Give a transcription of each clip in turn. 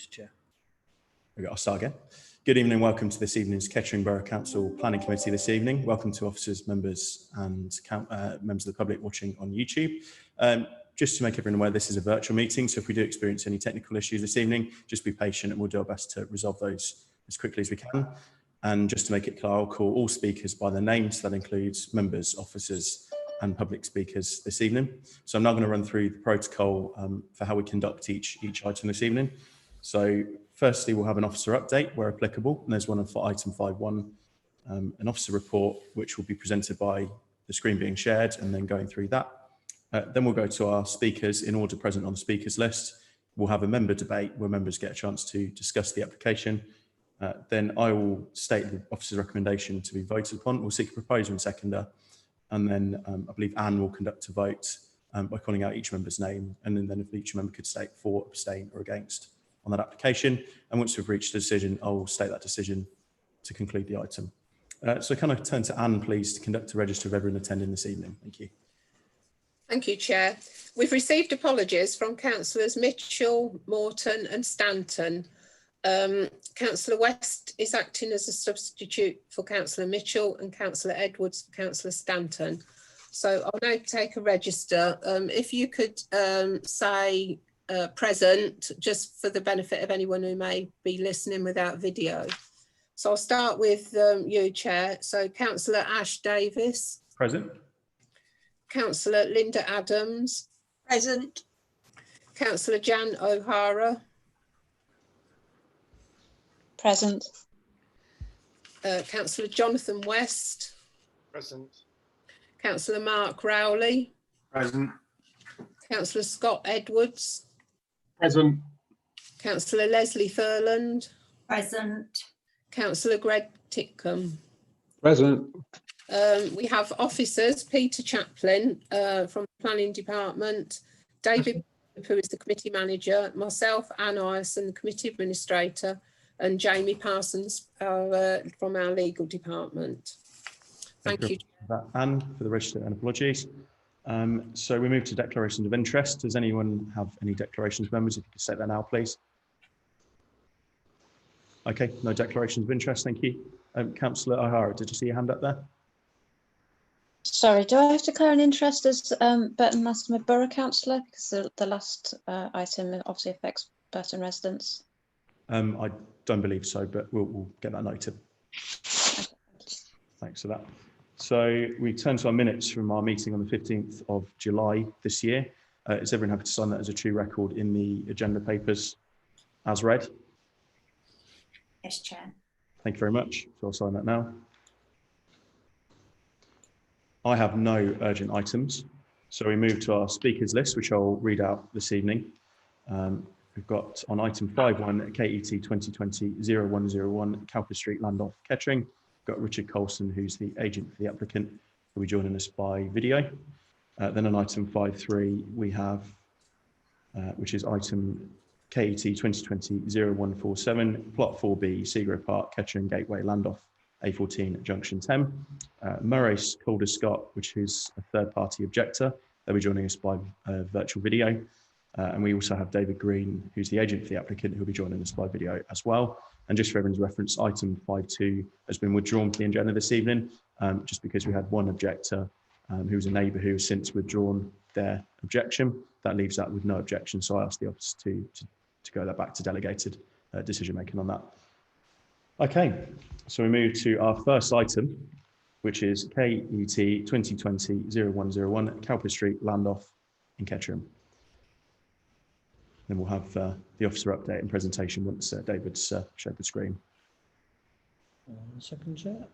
Mr. Chair. I'll start again. Good evening and welcome to this evening's Kettering Borough Council Planning Committee this evening. Welcome to officers, members and members of the public watching on YouTube. Just to make everyone aware, this is a virtual meeting, so if we do experience any technical issues this evening, just be patient and we'll do our best to resolve those as quickly as we can. And just to make it clear, I'll call all speakers by their names. That includes members, officers and public speakers this evening. So I'm now going to run through the protocol for how we conduct each item this evening. So firstly, we'll have an officer update where applicable, and there's one for item 5.1, an officer report, which will be presented by the screen being shared and then going through that. Then we'll go to our speakers in order present on the speakers list. We'll have a member debate where members get a chance to discuss the application. Then I will state the officer's recommendation to be voted upon. We'll seek a proposer and seconder. And then I believe Anne will conduct a vote by calling out each member's name. And then if each member could state for, abstain or against on that application. And once we've reached a decision, I'll state that decision to conclude the item. So can I turn to Anne, please, to conduct a register of everyone attending this evening? Thank you. Thank you, Chair. We've received apologies from Councillors Mitchell, Morton and Stanton. Councillor West is acting as a substitute for Councillor Mitchell and Councillor Edwards for Councillor Stanton. So I'll now take a register. If you could say present, just for the benefit of anyone who may be listening without video. So I'll start with you, Chair. So Councillor Ash Davis. Present. Councillor Linda Adams. Present. Councillor Jan O'Hara. Present. Councillor Jonathan West. Present. Councillor Mark Rowley. Present. Councillor Scott Edwards. Present. Councillor Leslie Thurland. Present. Councillor Greg Titcombe. Present. We have officers, Peter Chaplin from the Planning Department, David, who is the committee manager, myself, Anne Ireson, the committee administrator, and Jamie Parsons from our legal department. Thank you. Anne, for the register and apologies. So we move to declarations of interest. Does anyone have any declarations, members? If you could state that now, please. Okay, no declarations of interest, thank you. Councillor O'Hara, did you see your hand up there? Sorry, do I have to declare an interest as Burton Mastermid Borough Councillor? Because the last item obviously affects Burton residents. I don't believe so, but we'll get that noted. Okay, thanks for that. So we turn to our minutes from our meeting on the 15th of July this year. Is everyone happy to sign that as a true record in the agenda papers as read? Yes, Chair. Thank you very much. So I'll sign that now. I have no urgent items. So we move to our speakers list, which I'll read out this evening. We've got on item 5.1, KET 2020-0101, Cowper Street, Landolph, Kettering. We've got Richard Colson, who's the agent for the applicant, who will be joining us by video. Then on item 5.3, we have, which is item KET 2020-0147, plot 4B, Seagrove Park, Kettering Gateway, Landolph, A14 Junction 10. Murray's Calder Scott, which is a third-party objector. They'll be joining us by virtual video. And we also have David Green, who's the agent for the applicant, who'll be joining us by video as well. And just for everyone's reference, item 5.2 has been withdrawn from the agenda this evening, just because we had one objector who was a neighbour who has since withdrawn their objection. That leaves that with no objection. So I asked the office to go that back to delegated decision making on that. Okay, so we move to our first item, which is KET 2020-0101, Cowper Street, Landolph in Kettering. Then we'll have the officer update and presentation once David's showed the screen. Second, Chair.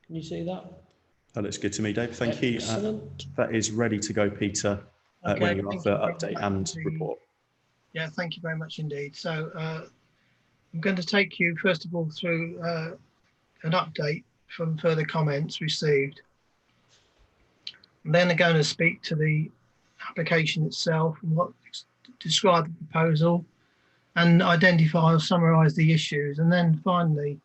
Can you see that? That looks good to me, Dave. Thank you. That is ready to go, Peter, Okay, when you thank offer you very update much and indeed. report. Yeah, thank you very much indeed. So I'm going to take you first of all through an update from further comments received. I'm then going to speak to the application itself and describe the proposal and identify or summarise the issues, and then finally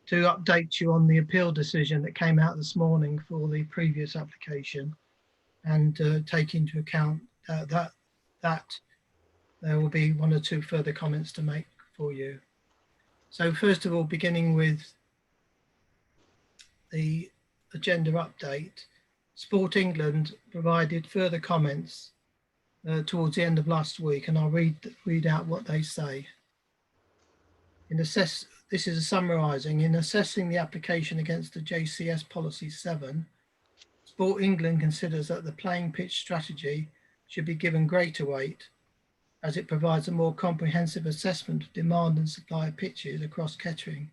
to update you on the appeal decision that came out this morning for the previous application, and take into account that there will be one or two further comments to make for you. So first of all, beginning with the agenda update, Sport England provided further comments towards the end of last week, and I'll read out what they say. This is a summarising. In assessing the application against the JCS Policy 7, Sport England considers that the playing pitch strategy should be given greater weight, as it provides a more comprehensive assessment of demand and supply of pitches across Kettering,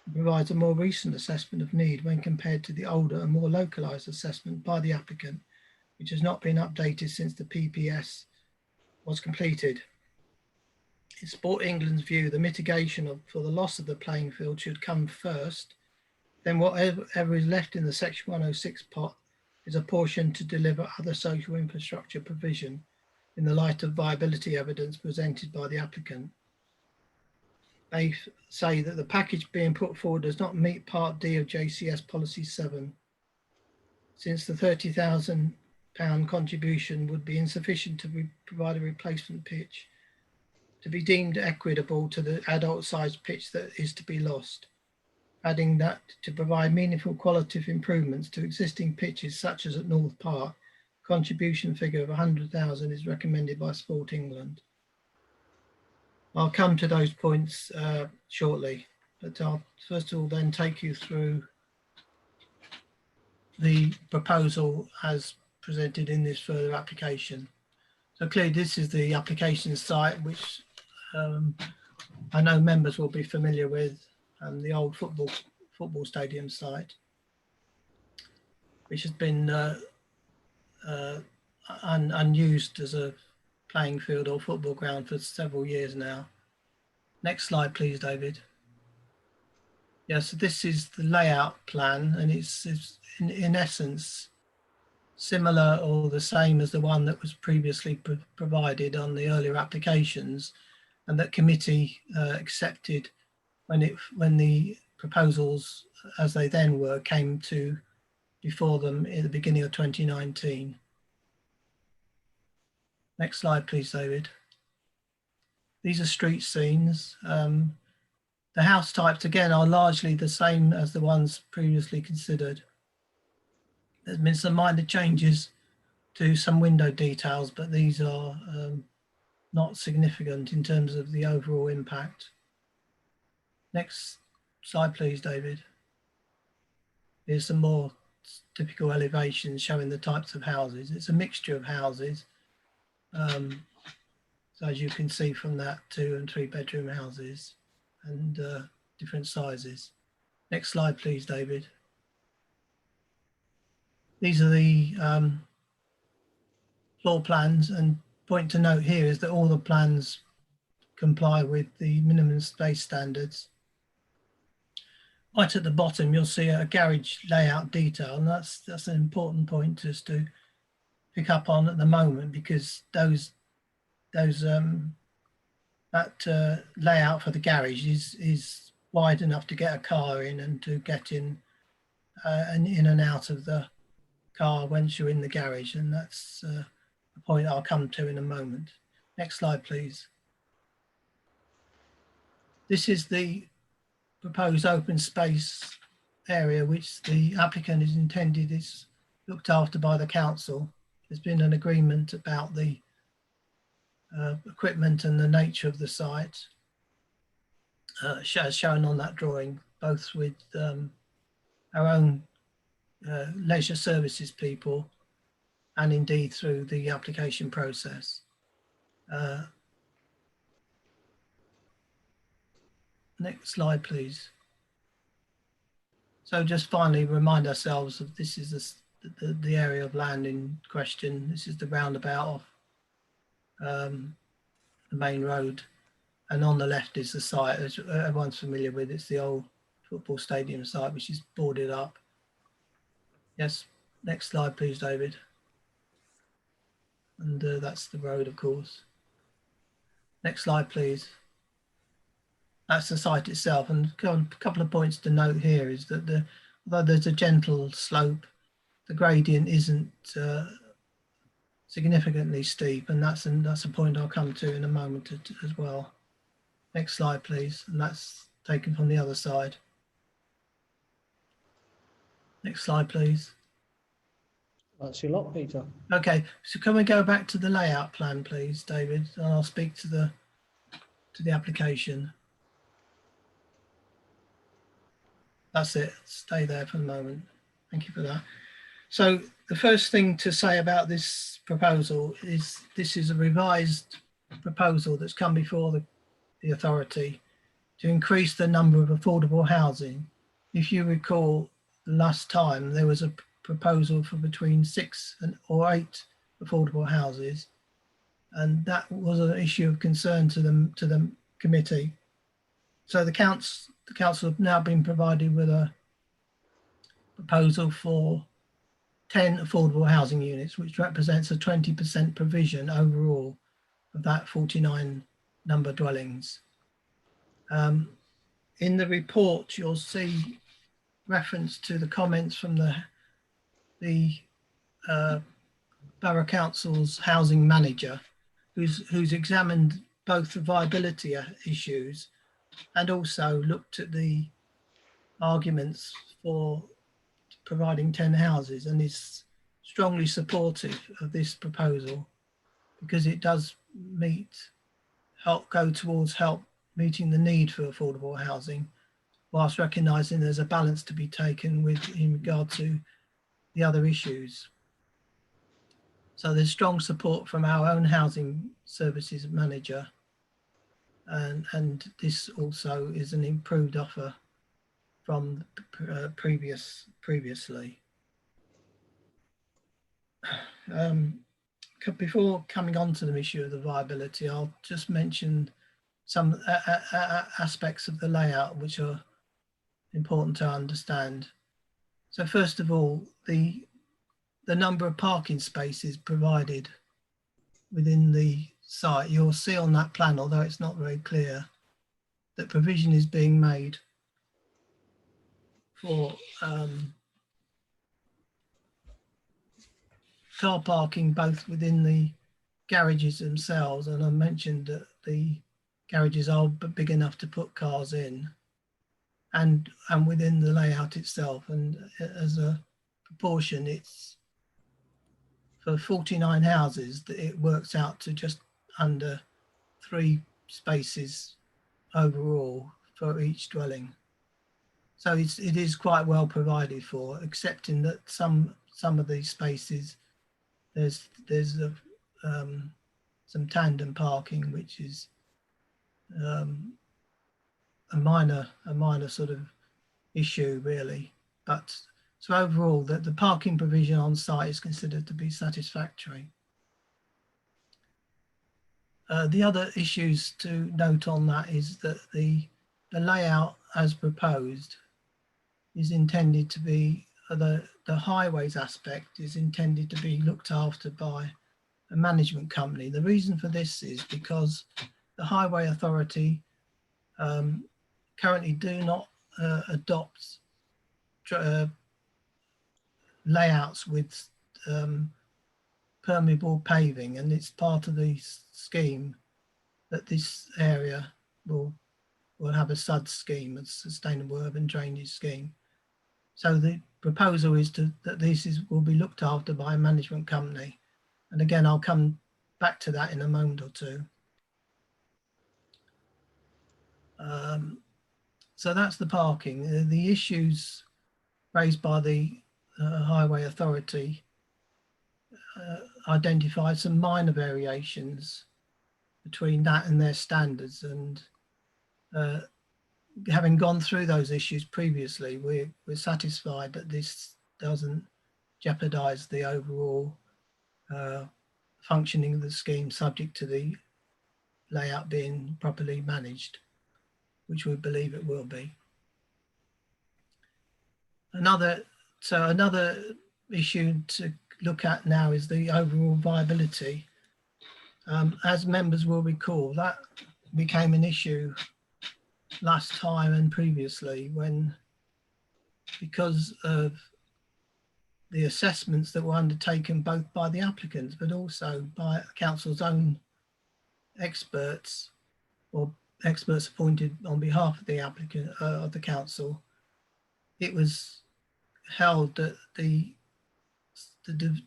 and provides a more recent assessment of need when compared to the older and more localised assessment by the applicant, which has not been updated since the PPS was completed. In Sport England's view, the mitigation for the loss of the playing field should come first, then whatever is left in the Section 106 pot is a portion to deliver other social infrastructure provision in the light of viability evidence presented by the applicant. They say that the package being put forward does not meet Part D of JCS Policy 7, since the £30,000 contribution would be insufficient to provide a replacement pitch to be deemed equitable to the adult-sized pitch that is to be lost, adding that to provide meaningful qualitative improvements to existing pitches such as at North Park, contribution figure of 100,000 is recommended by Sport England. I'll come to those points shortly, but I'll first of all then take you through the proposal as presented in this further application. So clearly this is the application site, which I know members will be familiar with, the old football stadium site, which has been unused as a playing field or football ground for several years now. Next slide, please, David. Yeah, so this is the layout plan, and it's in essence similar or the same as the one that was previously provided on the earlier applications, and that committee accepted when the proposals, as they then were, came to before them in the beginning of 2019. Next slide, please, David. These are street scenes. The house types, again, are largely the same as the ones previously considered. There's been some minor changes to some window details, but these are not significant in terms of the overall impact. Next slide, please, David. Here's some more typical elevations showing the types of houses. It's a mixture of houses. So as you can see from that, 2 and 3 bedroom houses and different sizes. Next slide, please, David. These are the floor plans, and point to note here is that all the plans comply with the minimum space standards. Right at the bottom, you'll see a garage layout detail, and that's an important point just to pick up on at the moment, because that layout for the garage is wide enough to get a car in and to get in and out of the car once you're in the garage, and that's a point I'll come to in a moment. Next slide, please. This is the proposed open space area which the applicant is intended is looked after by the council. There's been an agreement about the equipment and the nature of the site, as shown on that drawing, both with our own leisure services people and indeed through the application process. Next slide, please. So just finally remind ourselves of this is the area of land in question. This is the roundabout off the main road, and on the left is the site, as everyone's familiar with. It's the old football stadium site, which is boarded up. Yes, Next slide, please, David. And that's the road, of course. Next slide, please. That's the site itself. And a couple of points to note here is that although there's a gentle slope, the gradient isn't significantly steep, and that's a point I'll come to in a moment as well. Next slide, please. And that's taken from the other side. Next slide, please. That's your lot, Peter. Okay, so can we go back to the layout plan, please, David? And I'll speak to the application. That's it. Stay there for the moment. Thank you for that. So the first thing to say about this proposal is this is a revised proposal that's come before the authority to increase the number of affordable housing. If you recall, last time there was a proposal for between 6 or 8 affordable houses, and that was an issue of concern to the committee. So the council have now been provided with a proposal for 10 affordable housing units, which represents a 20% provision overall of that 49 number dwellings. In the report, you'll see reference to the comments from the Borough Council's housing manager, who's examined both the viability issues and also looked at the arguments for providing 10 houses, and is strongly supportive of this proposal because it does go towards meeting the need for affordable housing, whilst recognising there's a balance to be taken in regard to the other issues. So there's strong support from our own housing services manager, and this also is an improved offer from previously. Before coming on to the issue of the viability, I'll just mention some aspects of the layout which are important to understand. So first of all, the number of parking spaces provided within the site, you'll see on that plan, although it's not very clear, that provision is being made for car parking both within the garages themselves, and I mentioned that the garages are big enough to put cars in, and within the layout itself, and as a proportion, it's for 49 houses that it works out to just under 3 spaces overall for each dwelling. So it is quite well provided for, excepting that some of these spaces there's some tandem parking, which is a minor sort of issue really. But so overall, the parking provision on site is considered to be satisfactory. The other issues to note on that is that the layout as proposed is intended to be, the highways aspect is intended to be looked after by a management company. The reason for this is because the Highway Authority currently do not adopt layouts with permeable paving, and it's part of the scheme that this area will have a SUD scheme, a Sustainable Urban Drainage Scheme. So the proposal is that this will be looked after by a management company. And again, I'll come back to that in a moment or two. So that's the parking. The issues raised by the Highway Authority identified some minor variations between that and their standards, and having gone through those issues previously, we're satisfied that this doesn't jeopardize the overall functioning of the scheme, subject to the layout being properly managed, which we believe it will be. Another issue to look at now is the overall viability. As members will recall, that became an issue last time and previously when, because of the assessments that were undertaken both by the applicants but also by council's own experts or experts appointed on behalf of the applicant of the council, it was held that the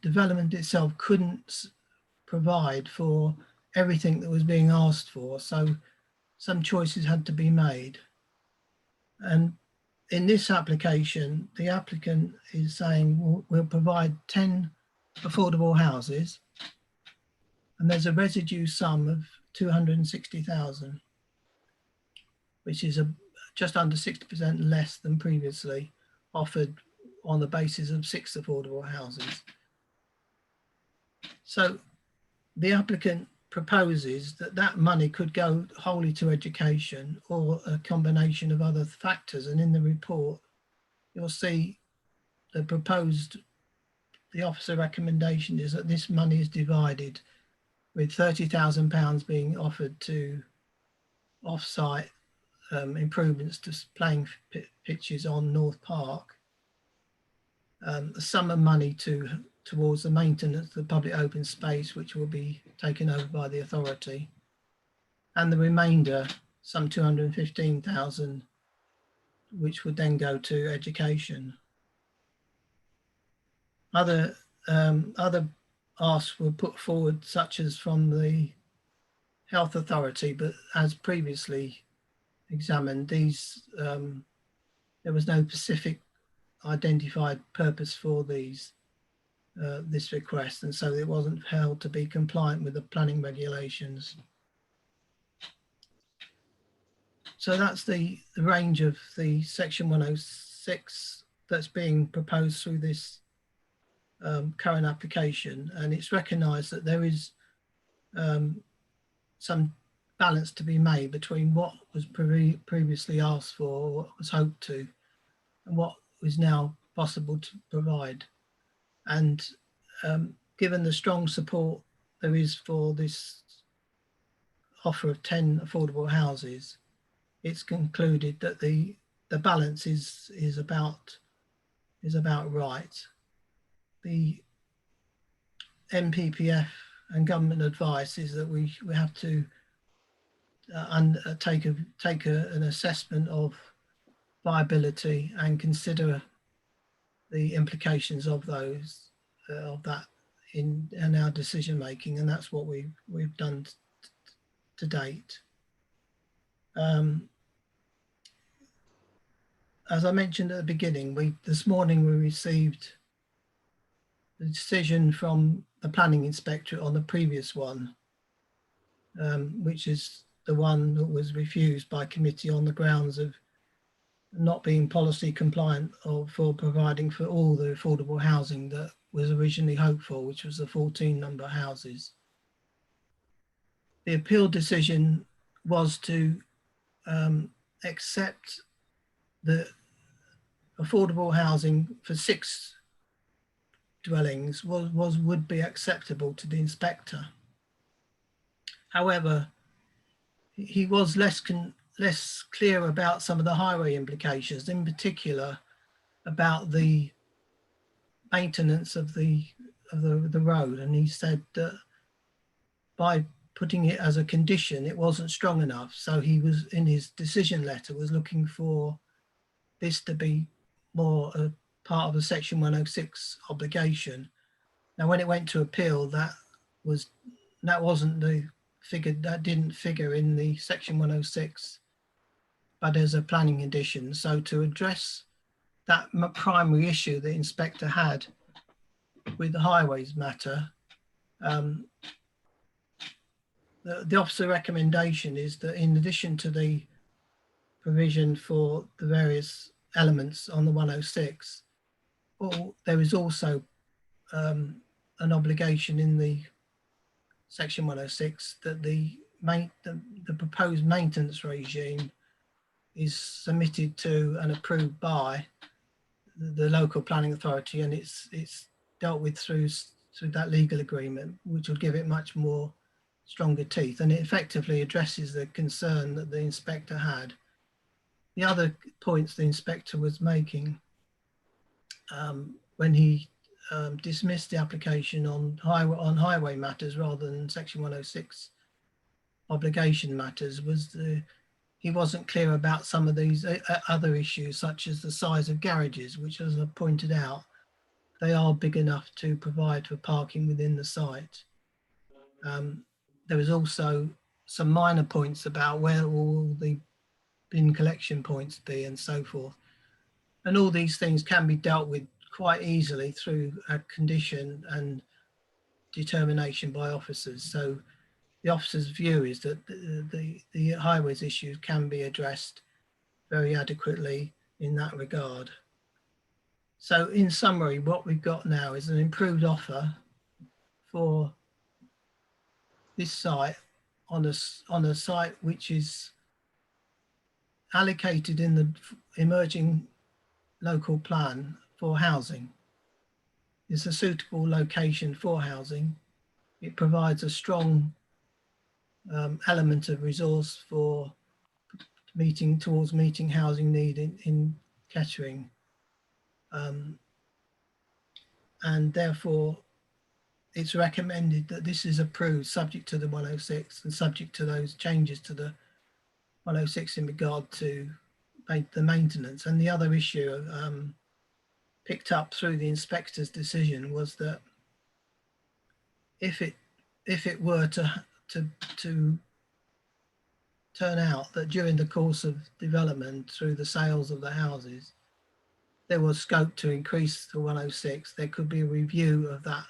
development itself couldn't provide for everything that was being asked for, so some choices had to be made. And in this application, the applicant is saying we'll provide 10 affordable houses, and there's a residue sum of 260,000, which is just under 60% less than previously offered on the basis of 6 affordable houses. So the applicant proposes that that money could go wholly to education or a combination of other factors. And in the report, you'll see the officer recommendation is that this money is divided, with £30,000 being offered to off-site improvements to playing pitches on North Park, a sum of money towards the maintenance of the public open space, which will be taken over by the authority, and the remainder, some 215,000, which would then go to education. Other asks were put forward, such as from the health authority, but as previously examined, these there was no specific identified purpose for these this request, and so it wasn't held to be compliant with the planning regulations. So that's the range of the section 106 that's being proposed through this current application, and it's recognised that there is some balance to be made between what was previously asked for, what was hoped to, and what is now possible to provide. And given the strong support there is for this offer of 10 affordable houses, it's concluded that the balance is about right. The NPPF and government advice is that we have to take an assessment of viability and consider the implications of those of that in our decision making, and that's what we've done to date. As I mentioned at the beginning, this morning we received the decision from the planning inspector on the previous one, which is the one that was refused by committee on the grounds of not being policy compliant or for providing for all the affordable housing that was originally hoped for, which was the 14 number houses. The appeal decision was to accept the affordable housing for 6 dwellings would be acceptable to the inspector. However, he was less clear about some of the highway implications, in particular about the maintenance of the road, and he said that by putting it as a condition it wasn't strong enough, so he was, in his decision letter, was looking for this to be more a part of the section 106 obligation. Now when it went to appeal, that wasn't the figure, that didn't figure in the section 106 but as a planning condition. So to address that primary issue the inspector had with the highways matter, the officer recommendation is that in addition to the provision for the various elements on the 106, there is also an obligation in the section 106 that the proposed maintenance regime is submitted to and approved by the local planning authority, and it's dealt with through that legal agreement, which will give it much more stronger teeth, and it effectively addresses the concern that the inspector had. The other points the inspector was making when he dismissed the application on highway matters rather than Section 106 obligation matters was he wasn't clear about some of these other issues, such as the size of garages, which, as I pointed out, they are big enough to provide for parking within the site. There was also some minor points about where all the bin collection points be and so forth. And all these things can be dealt with quite easily through a condition and determination by officers. So the officer's view is that the highways issues can be addressed very adequately in that regard. So in summary, what we've got now is an improved offer for this site on a site which is allocated in the emerging local plan for housing. It's a suitable location for housing. It provides a strong element of resource for meeting housing need in Kettering. And therefore it's recommended that this is approved subject to the 106 and subject to those changes to the 106 in regard to the maintenance. And the other issue picked up through the inspector's decision was that if it were to turn out that during the course of development through the sales of the houses, there was scope to increase the 106, there could be a review of that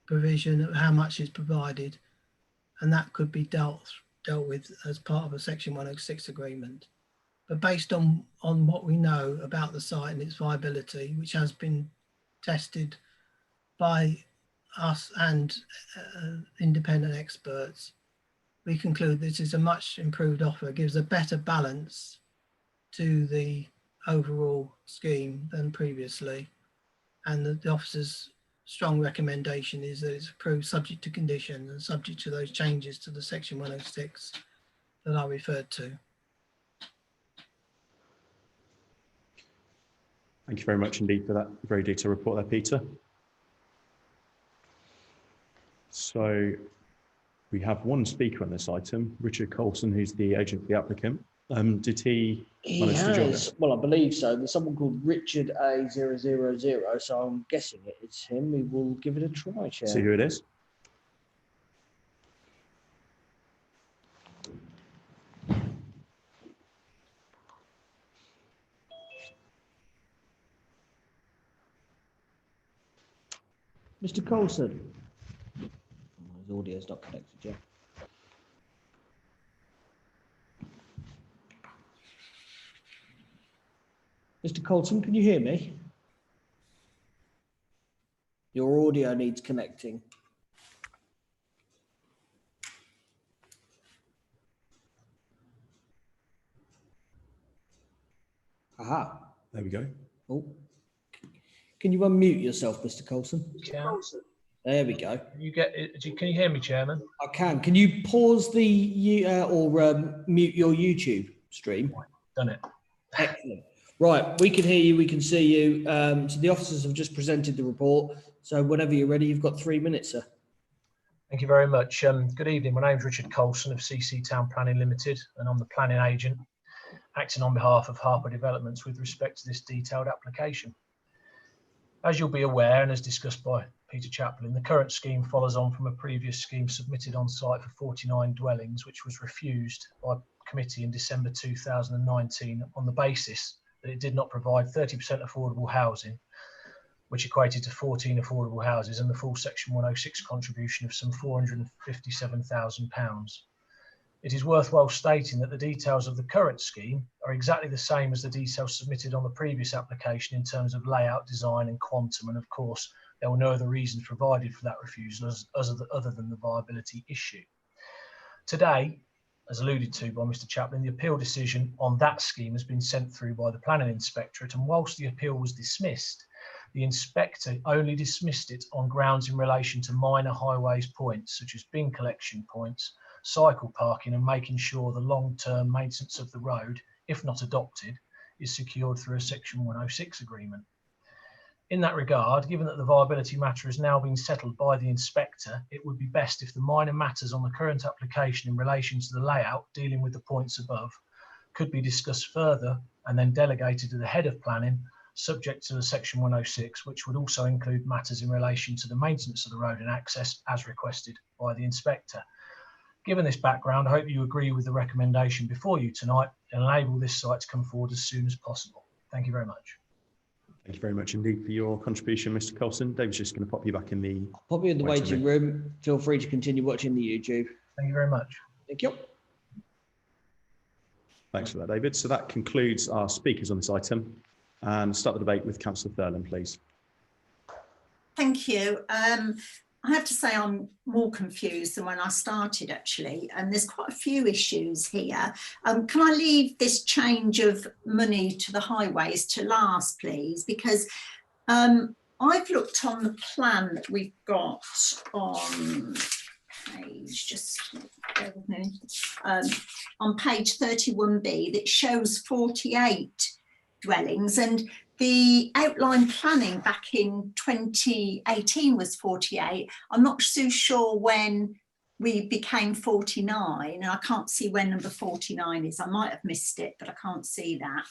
provision of how much is provided, and that could be dealt with as part of a Section 106 agreement. But based on what we know about the site and its viability, which has been tested by us and independent experts, we conclude this is a much improved offer, gives a better balance to the overall scheme than previously. And the officer's strong recommendation is that it's approved subject to condition and subject to those changes to the Section 106 that I referred to. Thank you very much indeed for that very detailed report there, Peter. So we have one speaker on this item, Richard Colson, who's the agent for the applicant. Did he manage to join us? Well, I believe so. There's someone called Richard A000, so I'm guessing it's him. We will give it a try, Chair. See who it is. Mr. Colson. His audio's not connected yet. Mr. Colson, can you hear me? Your audio needs connecting. Aha. There we go. Oh. Can you unmute yourself, Mr. Colson? Can. There we go. Can you hear me, Chairman? I can. Can you pause the mute your YouTube stream? Done it. Excellent. Right, we can hear you, we can see you. So the officers have just presented the report. So whenever you're ready, you've got 3 minutes, sir. Thank you very much. Good evening. My name's Richard Colson of CC Town Planning Limited, and I'm the planning agent acting on behalf of Harper Developments with respect to this detailed application. As you'll be aware, and as discussed by Peter Chaplin, the current scheme follows on from a previous scheme submitted on site for 49 dwellings, which was refused by committee in December 2019 on the basis that it did not provide 30% affordable housing, which equated to 14 affordable houses and the full Section 106 contribution of some £457,000. It is worthwhile stating that the details of the current scheme are exactly the same as the details submitted on the previous application in terms of layout, design and quantum, and of course there were no other reasons provided for that refusal other than the viability issue. Today, as alluded to by Mr. Chaplin, the appeal decision on that scheme has been sent through by the planning inspectorate, and whilst the appeal was dismissed, the inspector only dismissed it on grounds in relation to minor highways points, such as bin collection points, cycle parking, and making sure the long-term maintenance of the road, if not adopted, is secured through a Section 106 agreement. In that regard, given that the viability matter has now been settled by the inspector, it would be best if the minor matters on the current application in relation to the layout dealing with the points above could be discussed further and then delegated to the head of planning, subject to the Section 106, which would also include matters in relation to the maintenance of the road and access as requested by the inspector. Given this background, I hope you agree with the recommendation before you tonight and enable this site to come forward as soon as possible. Thank you very much. Thank you very much indeed for your contribution, Mr. Colson. David's just going to pop you back in the Pop you in the waiting room. Feel free to continue watching the YouTube. Thank you very much. Thank you. Thanks for that, David. So that concludes our speakers on this item. And start the debate with Councillor Thurland, please. Thank you. I have to say I'm more confused than when I started, actually, and there's quite a few issues here. Can I leave this change of money to the highways to last, please? Because I've looked on the plan that we've got on page, just bear with me, on page 31B, that shows 48 dwellings, and the outline planning back in 2018 was 48. I'm not so sure when we became 49, and I can't see when number 49 is. I might have missed it, but I can't see that.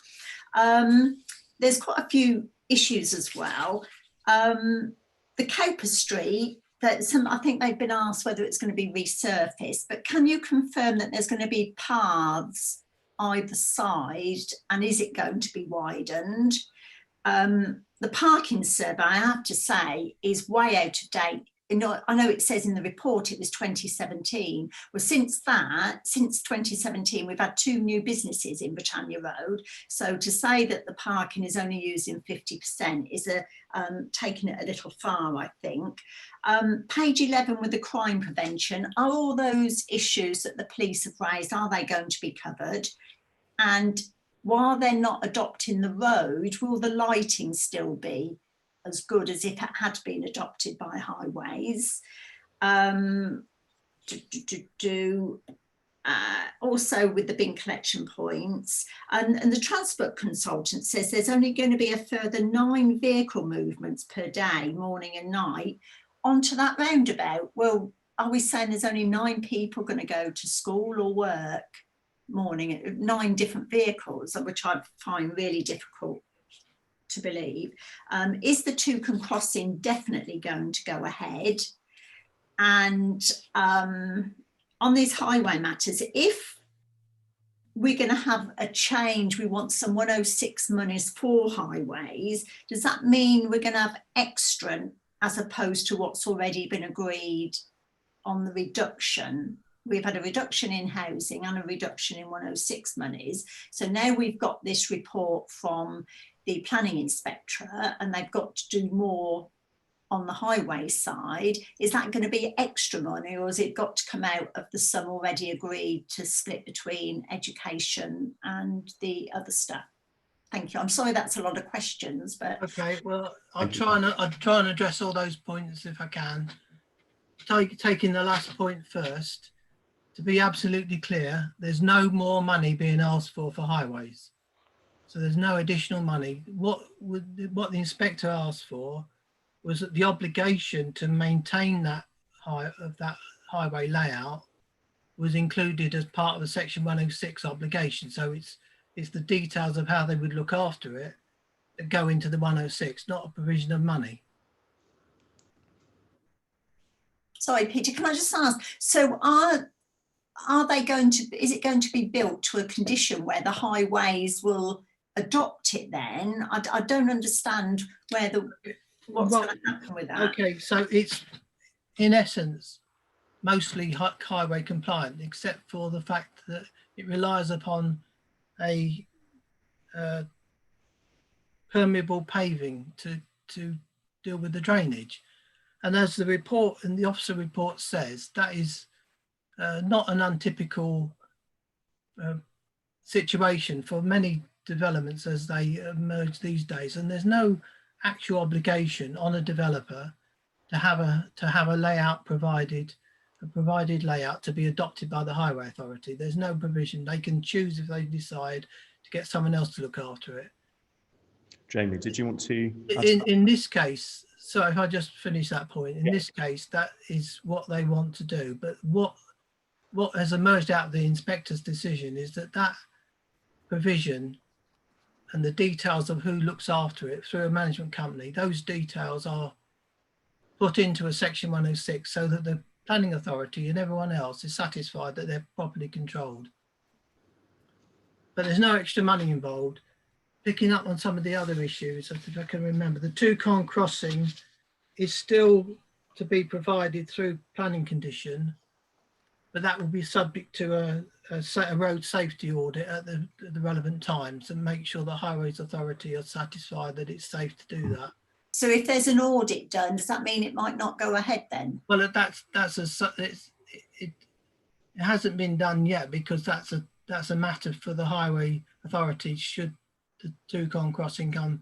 There's quite a few issues as well. The Cowper Street, I think they've been asked whether it's going to be resurfaced, but can you confirm that there's going to be paths either side, and is it going to be widened? The parking survey, I have to say, is way out of date. You know, I know it says in the report it was 2017. Well, since 2017, we've had 2 new businesses in Britannia Road. So to say that the parking is only using 50% is taking it a little far, I think. Page 11 with the crime prevention, are all those issues that the police have raised, are they going to be covered? And while they're not adopting the road, will the lighting still be as good as if it had been adopted by highways? Also with the bin collection points, and the transport consultant says there's only going to be a further 9 vehicle movements per day, morning and night, onto that roundabout. Well, are we saying there's only 9 people going to go to school or work morning, 9 different vehicles, which I find really difficult to believe? Is the Toucan crossing definitely going to go ahead? And on these highway matters, if we're going to have a change, we want some 106 monies for highways, does that mean we're going to have extra as opposed to what's already been agreed on the reduction? We've had a reduction in housing and a reduction in 106 monies. So now we've got this report from the planning inspectorate and they've got to do more on the highway side. Is that going to be extra money, or has it got to come out of the sum already agreed to split between education and the other stuff? Thank you. I'm sorry that's a lot of questions, but... Okay, well, I'll try and address all those points if I can. Taking the last point first, to be absolutely clear, there's no more money being asked for highways. So there's no additional money. What the inspector asked for was that the obligation to maintain that highway layout was included as part of the Section 106 obligation. So it's the details of how they would look after it that go into the 106, not a provision of money. Sorry, Peter, can I just ask, so are they going to, is it going to be built to a condition where the highways will adopt it then? I don't understand what's going to happen with that. Okay, so it's in essence mostly highway compliant, except for the fact that it relies upon a permeable paving to deal with the drainage. And as the report and the officer report says, that is not an untypical situation for many developments as they emerge these days. And there's no actual obligation on a developer to have a layout provided, a provided layout to be adopted by the Highway Authority. There's no provision. They can choose if they decide to get someone else to look after it. Jamie, did you want to add In this case, so if I just finish that point, in this case, that is what they want to do. But what has emerged out of the inspector's decision is that that provision and the details of who looks after it through a management company, those details are put into a section 106 so that the planning authority and everyone else is satisfied that they're properly controlled. But there's no extra money involved. Picking up on some of the other issues, if I can remember, the Toucan crossing is still to be provided through planning condition, but that will be subject to a road safety audit at the relevant times and make sure the Highways Authority are satisfied that it's safe to do that. So if there's an audit done, does that mean it might not go ahead then? Well, it hasn't been done yet because that's a matter for the Highway Authority should the Toucan crossing come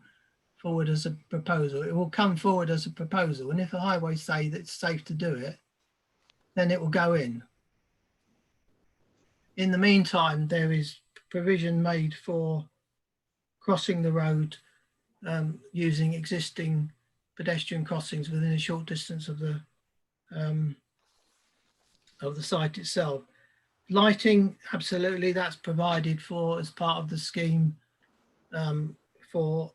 forward as a proposal. It will come forward as a proposal, and if the highways say that it's safe to do it, then it will go in. In the meantime, there is provision made for crossing the road using existing pedestrian crossings within a short distance of the site itself. Lighting, absolutely, that's provided for as part of the scheme for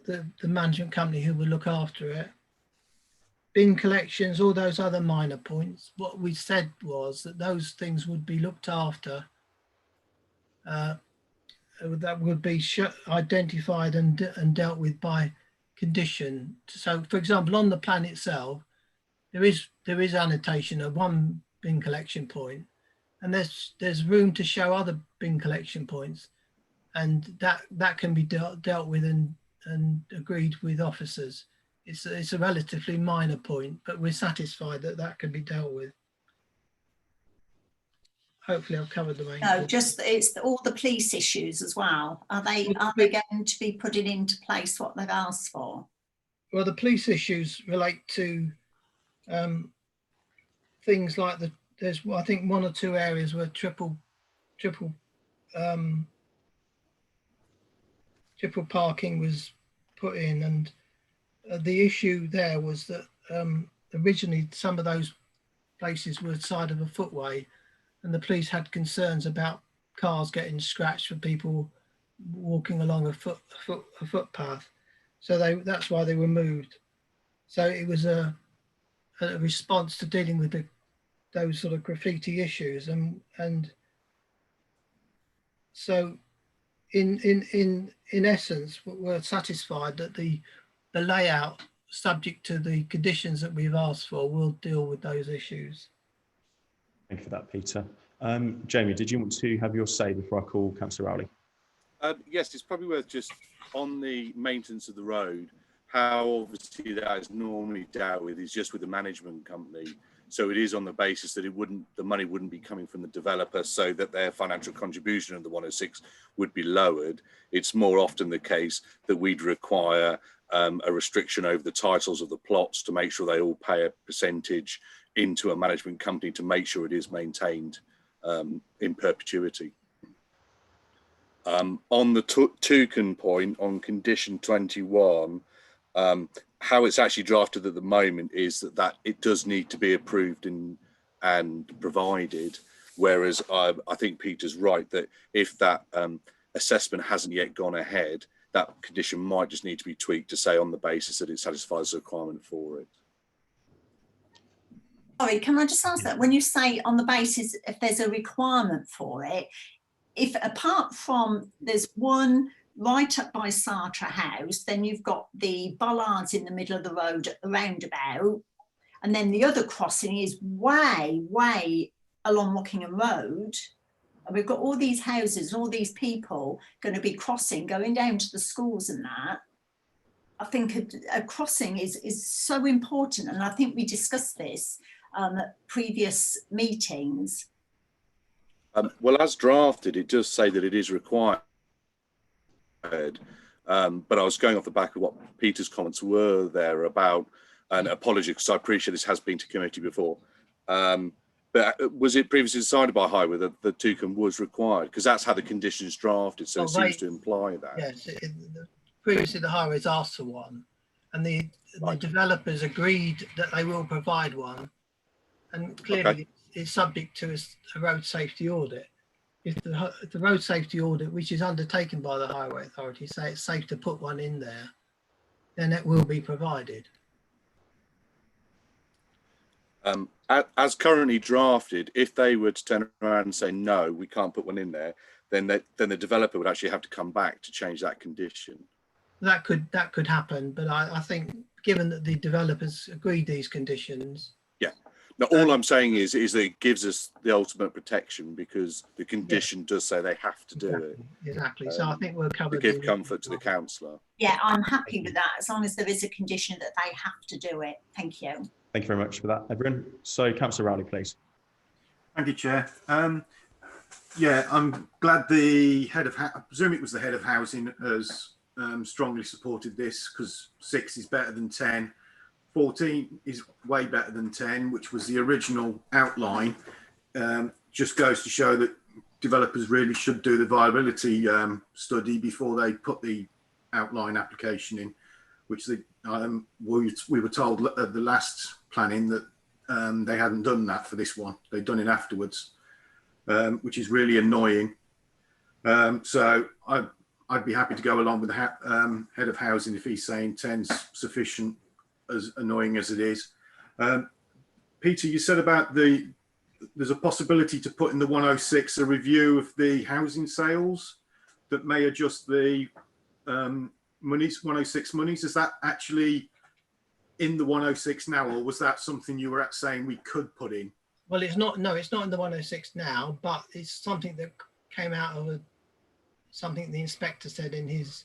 the management company who will look after it. Bin collections, all those other minor points. What we said was that those things would be looked after. That would be identified and dealt with by condition. So, for example, on the plan itself, there is annotation of one bin collection point, and there's room to show other bin collection points, and that can be dealt with and agreed with officers. It's a relatively minor point, but we're satisfied that can be dealt with. Hopefully I've covered the main. No, point. just it's all the police issues as well. Are they going to be putting into place what they've asked for? Well, the police issues relate to things like there's I think one or two areas where triple parking was put in, and the issue there was that originally some of those places were side of a footway, and the police had concerns about cars getting scratched for people walking along a footpath. So that's why they were moved. So it was a response to dealing with those sort of graffiti issues, and so in essence, we're satisfied that the layout, subject to the conditions that we've asked for, will deal with those issues. Thank you for that, Peter. Jamie, did you want to have your say before I call Councillor Rowley? Yes, it's probably worth just on the maintenance of the road, how obviously that is normally dealt with is just with the management company. So it is on the basis that the money wouldn't be coming from the developer, so that their financial contribution under 106 would be lowered. It's more often the case that we'd require a restriction over the titles of the plots to make sure they all pay a percentage into a management company to make sure it is maintained in perpetuity. On the Toucan point, on condition 21, how it's actually drafted at the moment is that it does need to be approved and provided, whereas I think Peter's right that if that assessment hasn't yet gone ahead, that condition might just need to be tweaked to say on the basis that it satisfies the requirement for it. Sorry, can I just ask that, when you say on the basis if there's a requirement for it, if apart from there's one right up by Sartre House, then you've got the bollards in the middle of the road at the roundabout, and then the other crossing is way along Rockingham Road, and we've got all these houses and all these people going to be crossing, going down to the schools and that. I think a crossing is so important, and I think we discussed this at previous meetings. Well, as drafted, it does say that it is required. But I was going off the back of what Peter's comments were there about, and apologies because I appreciate this has been to committee before. But was it previously decided by Highway that the toucan was required? Because that's how the conditions drafted, so Well, it seems to imply that. Yes, previously the highways asked for one, and the developers agreed that they will provide one, and clearly it's subject to a road safety audit. If the road safety audit, which is undertaken by the Highway Authority, say it's safe to put one in there, then it will be provided. As currently drafted, if they were to turn around and say no, we can't put one in there, then the developer would actually have to come back to change that condition. That could happen, but I think given that the developers agreed these conditions. Yeah. Now, all I'm saying is that it gives us the ultimate protection because the condition does say they have to do it. Exactly. So I think we're covered. To give comfort to the councillor. Yeah, I'm happy with that, as long as there is a condition that they have to do it. Thank you. Thank you very much for that, everyone. So, Councillor Rowley, please. Thank you, Chair. Yeah, I'm glad the head of, I presume it was the head of housing, has strongly supported this, because 6 is better than 10. 14 is way better than 10, which was the original outline. Just goes to show that developers really should do the viability study before they put the outline application in, which they, we were told at the last planning that they hadn't done that for this one. They'd done it afterwards, which is really annoying. So I'd be happy to go along with the head of housing if he's saying 10's sufficient, as annoying as it is. Peter, you said about there's a possibility to put in the 106 a review of the housing sales that may adjust the monies, 106 monies. Is that actually in the 106 now, or was that something you were saying we could put in? Well, it's not. No, it's not in the 106 now, but it's something that came out of something the inspector said in his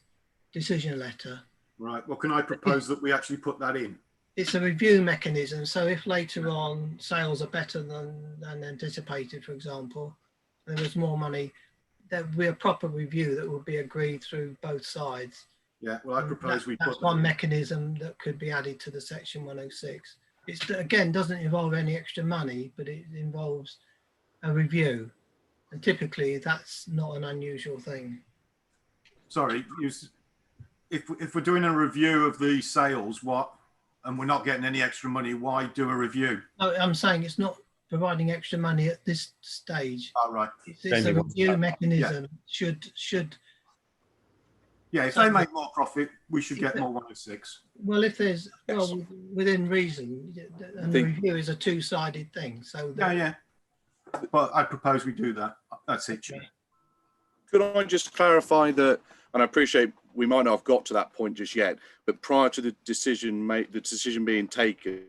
decision letter. Right. Well, can I propose that we actually put that in? It's a review mechanism. So if later on sales are better than anticipated, for example, and there's more money, there will be a proper review that will be agreed through both sides. Yeah. Well, I propose we put that's one mechanism that could be added to the section 106. It's, again, doesn't involve any extra money, but it involves a review, and typically that's not an unusual thing. Sorry, if we're doing a review of the sales, and we're not getting any extra money, why do a review? No, I'm saying it's not providing extra money at this stage. Oh, right. It's a review mechanism. Yeah. Should. Yeah, if they make more profit, we should get more 106. Well, if there's, well, within reason, and the review is a two-sided thing. So yeah. But I propose we do that. That's it, Chair. Could I just clarify that, and I appreciate we might not have got to that point just yet, but prior to the decision being taken,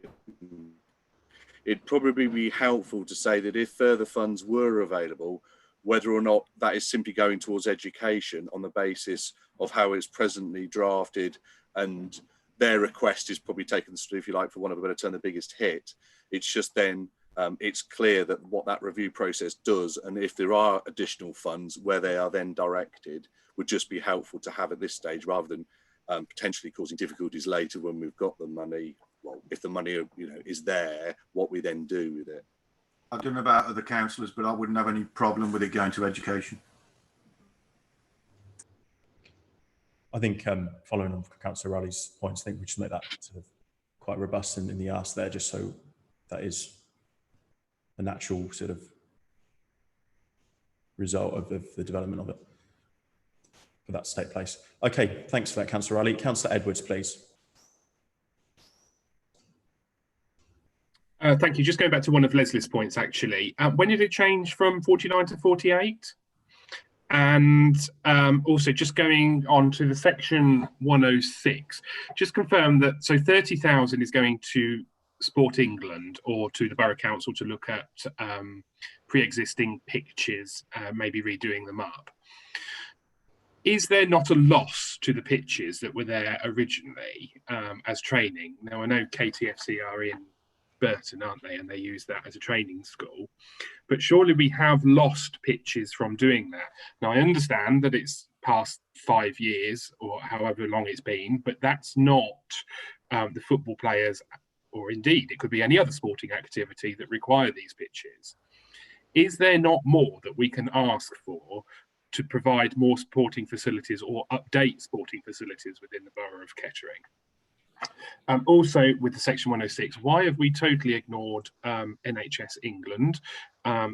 it'd probably be helpful to say that if further funds were available, whether or not that is simply going towards education on the basis of how it's presently drafted, and their request is probably taken, if you like, for want of a better term, the biggest hit. It's just then it's clear that what that review process does, and if there are additional funds where they are then directed, would just be helpful to have at this stage, rather than potentially causing difficulties later when we've got the money. Well, if the money is there, what we then do with it. I don't know about other councillors, but I wouldn't have any problem with it going to education. I think following on from Councillor Rowley's points, I think we should make that sort of quite robust in the ask there, just so that is a natural sort of result of the development of it for that to take place. Okay, thanks for that, Councillor Rowley. Councillor Edwards, please. Thank you. Just going back to one of Leslie's points, actually. When did it change from 49 to 48? And also just going on to the section 106, just confirm that, so 30,000 is going to Sport England or to the Borough Council to look at pre-existing pitches, maybe redoing them up. Is there not a loss to the pitches that were there originally as training? Now, I know KTFC are in Burton, aren't they? And they use that as a training school. But surely we have lost pitches from doing that. Now, I understand that it's past 5 years or however long it's been, but that's not the football players, or indeed it could be any other sporting activity that require these pitches. Is there not more that we can ask for to provide more sporting facilities or update sporting facilities within the borough of Kettering? Also, with the Section 106, why have we totally ignored NHS England?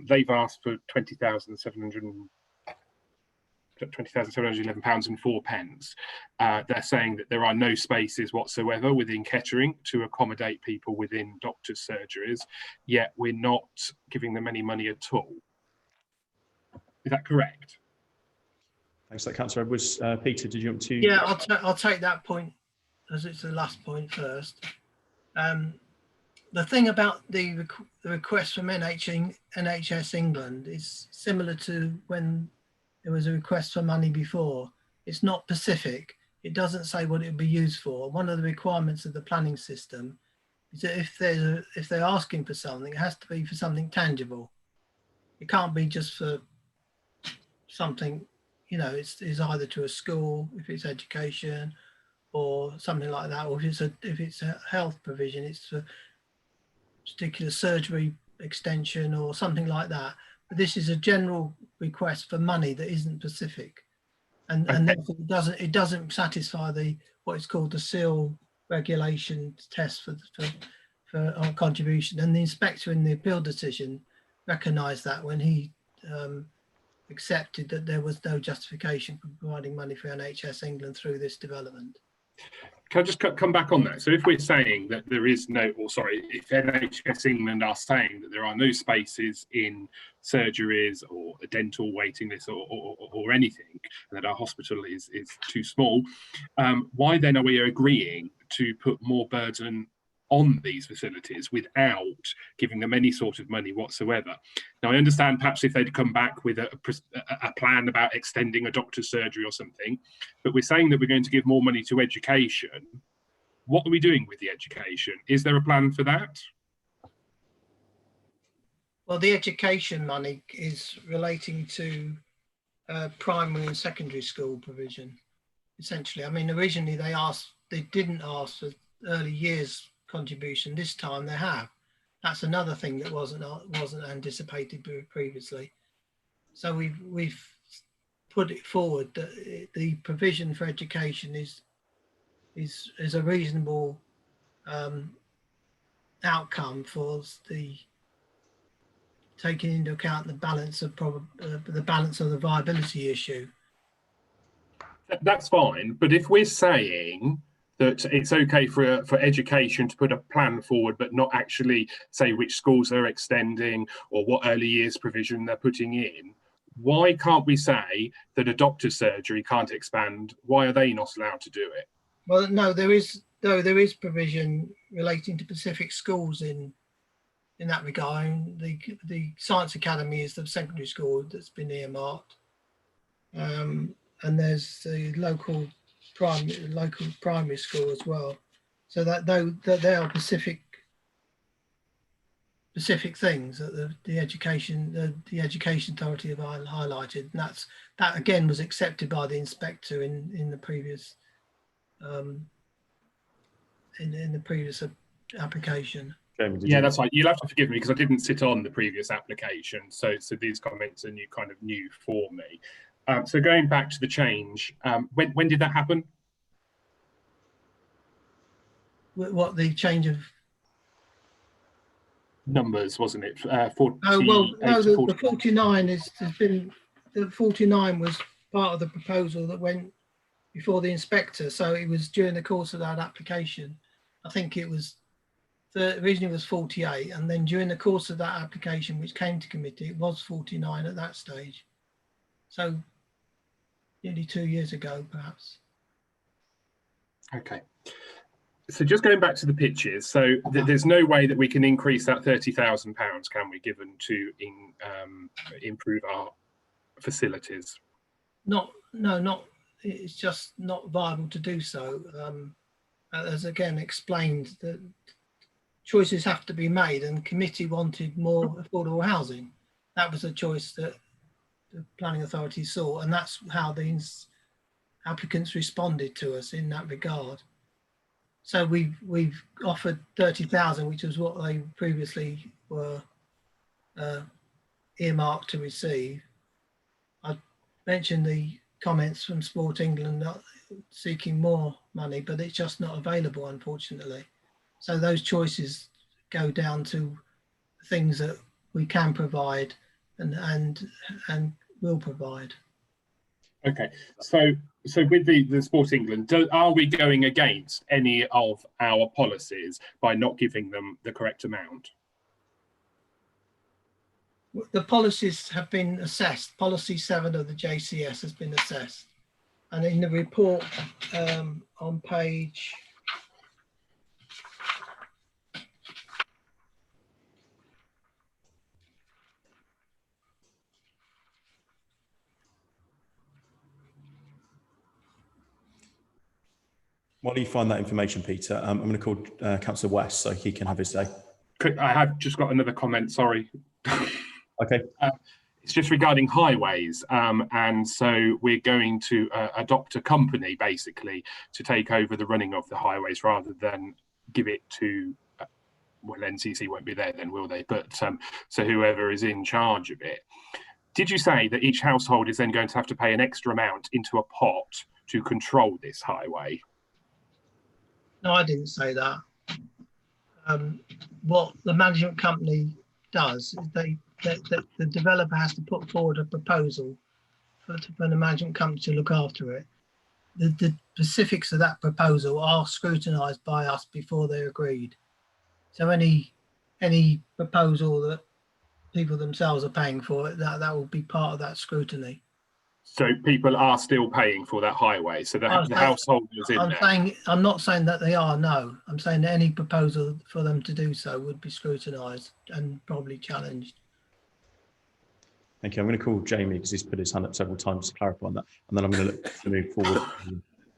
They've asked for £20,711.04. They're saying that there are no spaces whatsoever within Kettering to accommodate people within doctors' surgeries, yet we're not giving them any money at all. Is that correct? Thanks for that, Councillor Edwards. Peter, did you want to? Yeah, I'll take that point as it's the last point first. The thing about the request from NHS England is similar to when there was a request for money before. It's not specific. It doesn't say what it would be used for. One of the requirements of the planning system is that if they're asking for something, it has to be for something tangible. It can't be just for something, you know, it's either to a school, if it's education, or something like that, or if it's a health provision, it's a particular surgery extension or something like that. But this is a general request for money that isn't specific, and therefore it doesn't satisfy what is called the seal regulation test for contribution. And the inspector in the appeal decision recognised that when he accepted that there was no justification for providing money for NHS England through this development. Can I just come back on that? So if we're saying that there is no, or sorry, if NHS England are saying that there are no spaces in surgeries or a dental waiting list or anything, and that our hospital is too small, why then are we agreeing to put more burden on these facilities without giving them any sort of money whatsoever? Now, I understand perhaps if they'd come back with a plan about extending a doctor's surgery or something, but we're saying that we're going to give more money to education. What are we doing with the education? Is there a plan for that? Well, the education money is relating to primary and secondary school provision, essentially. I mean, originally they didn't ask for early years contribution. This time they have. That's another thing that wasn't anticipated previously. So we've put it forward that the provision for education is a reasonable outcome for the taking into account the balance of the viability issue. That's fine, but if we're saying that it's okay for education to put a plan forward, but not actually say which schools they're extending or what early years provision they're putting in, why can't we say that a doctor's surgery can't expand? Why are they not allowed to do it? Well, no, there is provision relating to specific schools in that regard. The Science Academy is the secondary school that's been earmarked, and there's the local primary school as well. So that they are specific things that the education authority have highlighted, and that again was accepted by the inspector in the previous in the previous application. Yeah, that's right. You'll have to forgive me because I didn't sit on the previous application, so these comments are new for me. So going back to the change, when did that happen? What, the change of numbers, wasn't it? The 49 the 49 was part of the proposal that went before the inspector. So it was during the course of that application. I think it was originally was 48, and then during the course of that application, which came to committee, it was 49 at that stage. So nearly 2 years ago, perhaps. Okay. So just going back to the pitches, so there's no way that we can increase that £30,000, can we, given to improve our facilities? No, it's just not viable to do so. As again explained, that choices have to be made, and committee wanted more affordable housing. That was a choice that the planning authority saw, and that's how the applicants responded to us in that regard. So we've offered 30,000, which was what they previously were earmarked to receive. I mentioned the comments from Sport England not seeking more money, but it's just not available, unfortunately. So those choices go down to things that we can provide and will provide. Okay, so with the Sport England, are we going against any of our policies by not giving them the correct amount? The policies have been assessed. Policy 7 of the JCS has been assessed. And in the report on page While you find that information, Peter, I'm going to call Councillor West so he can have his say. I have just got another comment, sorry. Okay. It's just regarding highways. And so we're going to adopt a company, basically, to take over the running of the highways rather than give it to, well, NCC won't be there then, will they? But so whoever is in charge of it. Did you say that each household is then going to have to pay an extra amount into a pot to control this highway? No, I didn't say that. What the management company does is the developer has to put forward a proposal for the management company to look after it. The specifics of that proposal are scrutinised by us before they're agreed. So any proposal that people themselves are paying for, that will be part of that scrutiny. So people are still paying for that highway. So the householders in there. I'm not saying that they are. No, I'm saying that any proposal for them to do so would be scrutinised and probably challenged. Thank you. I'm going to call Jamie because he's put his hand up several times to clarify on that, and then I'm going to look to move forward.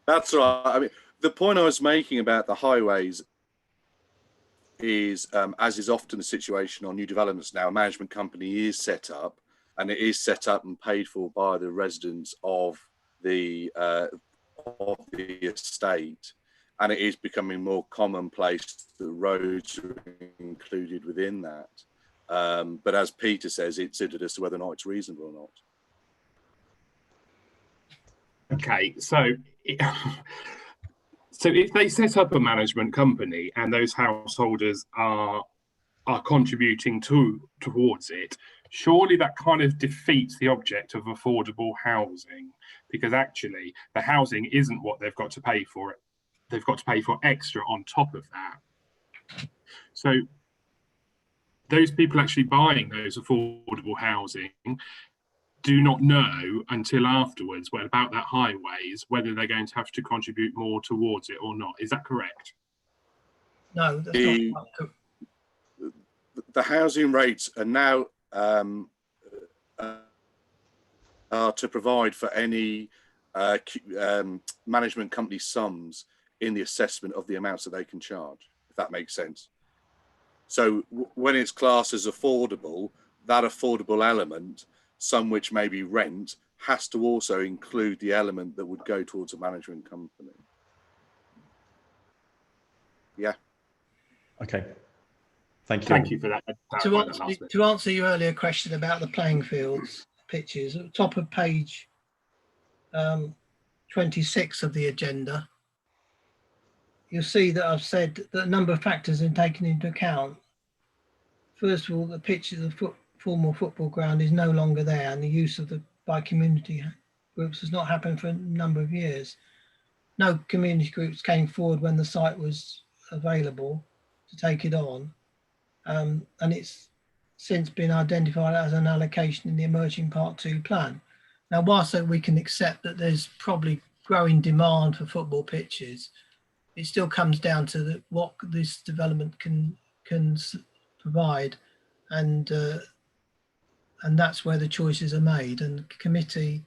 That's right. I mean, the point I was making about the highways is, as is often the situation on new developments now, a management company is set up. And it is set up and paid for by the residents of the estate, and it is becoming more commonplace that roads are included within that. But as Peter says, it's considered as to whether or not it's reasonable or not. Okay, so if they set up a management company and those householders are contributing towards it, surely that kind of defeats the object of affordable housing, because actually the housing isn't what they've got to pay for. They've got to pay for extra on top of that. So those people actually buying those affordable housing do not know until afterwards about that highways, whether they're going to have to contribute more towards it or not. Is that correct? No, that's not correct. The housing rates are now are to provide for any management company sums in the assessment of the amounts that they can charge, if that makes sense. So when it's classed as affordable, that affordable element, some which may be rent, has to also include the element that would go towards a management company. Yeah. Okay. Thank you. Thank you for that. To answer your earlier question about the playing fields pictures, at the top of page 26 of the agenda, you'll see that I've said that a number of factors are taken into account. First of all, the pitch of the formal football ground is no longer there, and the use of by community groups has not happened for a number of years. No community groups came forward when the site was available to take it on. And it's since been identified as an allocation in the emerging Part 2 plan. Now, whilst we can accept that there's probably growing demand for football pitches, it still comes down to what this development can provide, and that's where the choices are made. And the committee,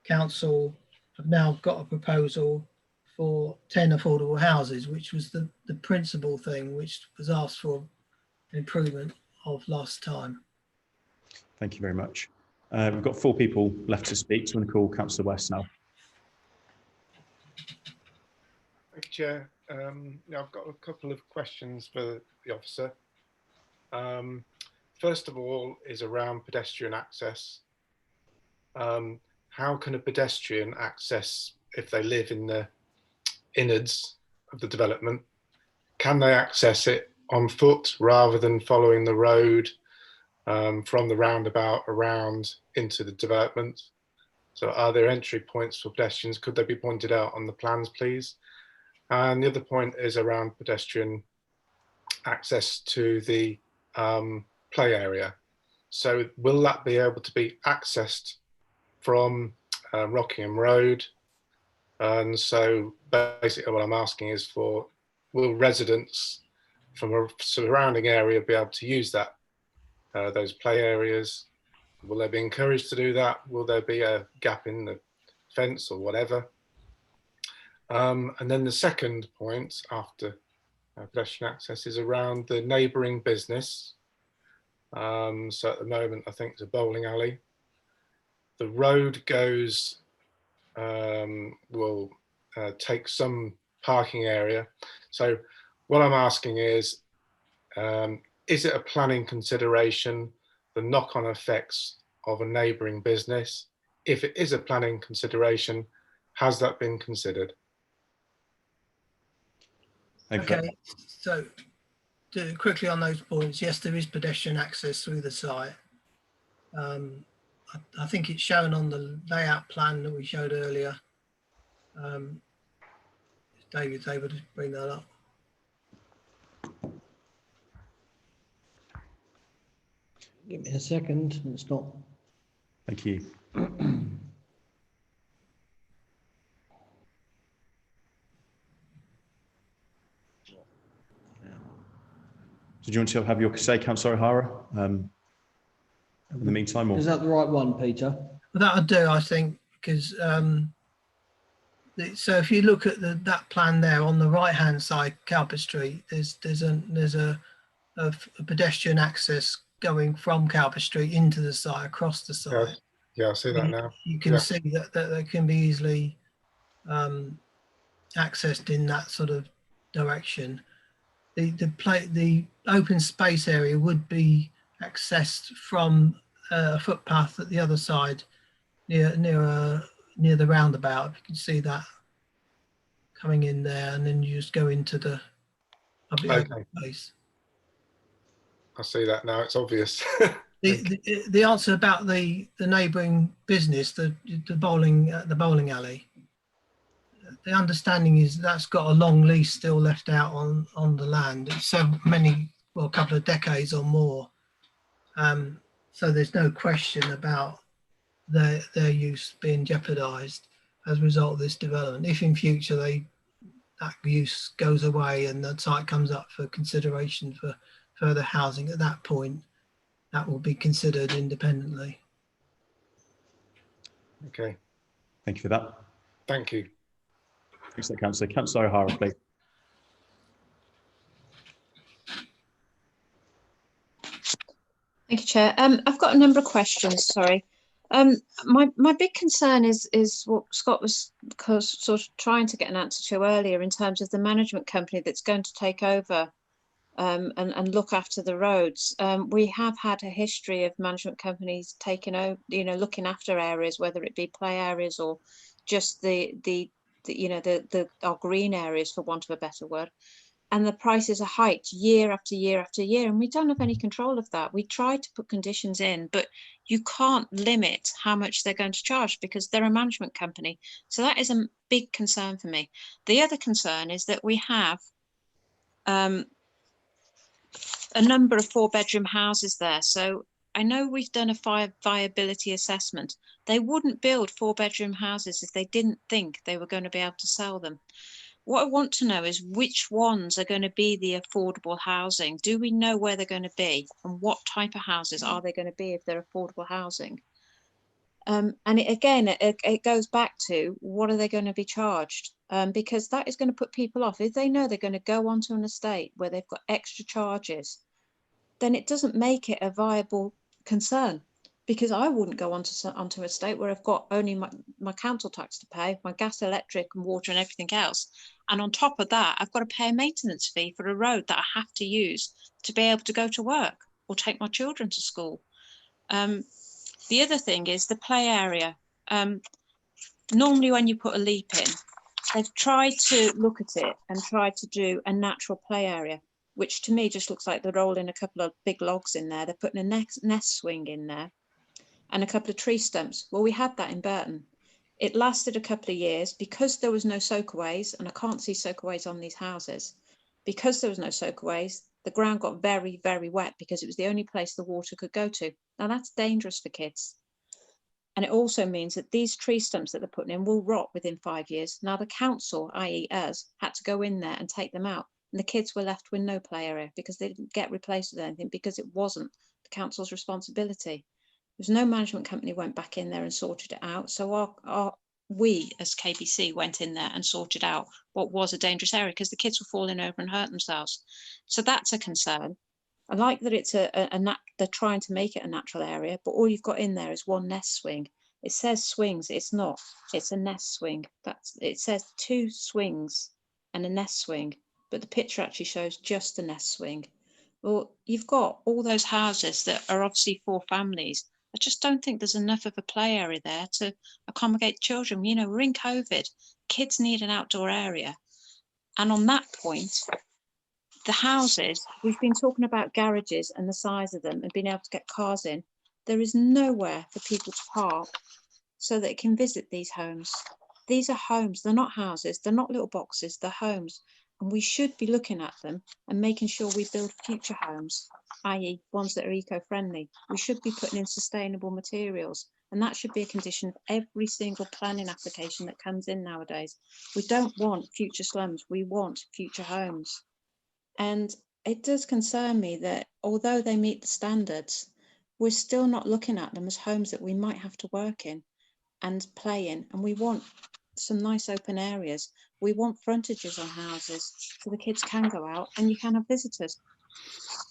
council have now got a proposal for 10 affordable houses, which was the principal thing which was asked for improvement of last time. Thank you very much. We've got 4 people left to speak, so I'm going to call Councillor West now. Chair. Yeah, I've got a couple of questions for the officer. First of all is around pedestrian access. How can a pedestrian access if they live in the innards of the development? Can they access it on foot rather than following the road from the roundabout around into the development? So are there entry points for pedestrians? Could they be pointed out on the plans, please? And the other point is around pedestrian access to the play area. So will that be able to be accessed from Rockingham Road? And so basically what I'm asking is for, will residents from a surrounding area be able to use that, those play areas? Will they be encouraged to do that? Will there be a gap in the fence or whatever? And then the second point after pedestrian access is around the neighbouring business. So at the moment, I think it's a bowling alley. The road goes, will take some parking area. So what I'm asking is it a planning consideration, the knock-on effects of a neighbouring business? If it is a planning consideration, has that been considered? Okay, so quickly on those points, yes, there is pedestrian access through the site. I think it's shown on the layout plan that we showed earlier. David's able to bring that up. Give me a second. It's not. Thank you. Did you want to have your say, Councillor O'Hara, in the meantime? Or? Is that the right one, Peter? Well, that'll do, I think, because so if you look at that plan there on the right-hand side, Cowper Street, there's a pedestrian access going from Cowper Street into the site, across the site. Yeah, I see that now. You can see that they can be easily accessed in that sort of direction. The open space area would be accessed from a footpath at the other side, near the roundabout. You can see that coming in there, and then you just go into the open space. I see that now. It's obvious. The answer about the neighbouring business, the bowling alley. The understanding is that's got a long lease still left out on the land. It's so many, well, a couple of decades or more. So there's no question about their use being jeopardised as a result of this development. If in future that use goes away and the site comes up for consideration for further housing, at that point, that will be considered independently. Okay. Thank you for that. Thank you. Thanks, Councillor. Councillor O'Hara, please. Thank you, Chair. I've got a number of questions, sorry. My big concern is what Scott was sort of trying to get an answer to earlier in terms of the management company that's going to take over and look after the roads. We have had a history of management companies taking over, looking after areas, whether it be play areas or just our green areas, for want of a better word. And the prices are hiked year after year after year, and we don't have any control of that. We try to put conditions in, but you can't limit how much they're going to charge because they're a management company. So that is a big concern for me. The other concern is that we have a number of 4-bedroom houses there. So I know we've done a viability assessment. They wouldn't build 4-bedroom houses if they didn't think they were going to be able to sell them. What I want to know is which ones are going to be the affordable housing. Do we know where they're going to be, and what type of houses are they going to be if they're affordable housing? And it goes back to what are they going to be charged? Because that is going to put people off. If they know they're going to go onto an estate where they've got extra charges, then it doesn't make it a viable concern. because I wouldn't go onto a estate where I've got only my council tax to pay, my gas, electric and water and everything else. And on top of that, I've got to pay a maintenance fee for a road that I have to use to be able to go to work or take my children to school. The other thing is the play area. Normally when you put a leap in, they've tried to look at it and tried to do a natural play area, which to me just looks like they're rolling a couple of big logs in there. They're putting a nest swing in there and a couple of tree stumps. Well, we had that in Burton. It lasted a couple of years because there was no soakaways, and I can't see soakaways on these houses. Because there was no soakaways, the ground got very, very wet because it was the only place the water could go to. Now that's dangerous for kids. And it also means that these tree stumps that they're putting in will rot within 5 years. Now the council, i.e. us, had to go in there and take them out. And the kids were left with no play area because they didn't get replaced with anything because it wasn't the council's responsibility. There's no management company went back in there and sorted it out. So we as KBC went in there and sorted out what was a dangerous area because the kids were falling over and hurt themselves. So that's a concern. I like that it's they're trying to make it a natural area, but all you've got in there is one nest swing. It says swings, it's not, it's a nest swing. It says 2 swings and a nest swing, but the picture actually shows just the nest swing. Well, you've got all those houses that are obviously for families. I just don't think there's enough of a play area there to accommodate children. You know, we're in COVID, kids need an outdoor area. And on that point, the houses, we've been talking about garages and the size of them and being able to get cars in. There is nowhere for people to park so that they can visit these homes. These are homes, they're not houses, they're not little boxes, they're homes. And we should be looking at them and making sure we build future homes, i.e. ones that are eco-friendly. We should be putting in sustainable materials, and that should be a condition of every single planning application that comes in nowadays. We don't want future slums, we want future homes. And it does concern me that although they meet the standards, we're still not looking at them as homes that we might have to work in and play in. And we want some nice open areas. We want frontages on houses so the kids can go out and you can have visitors.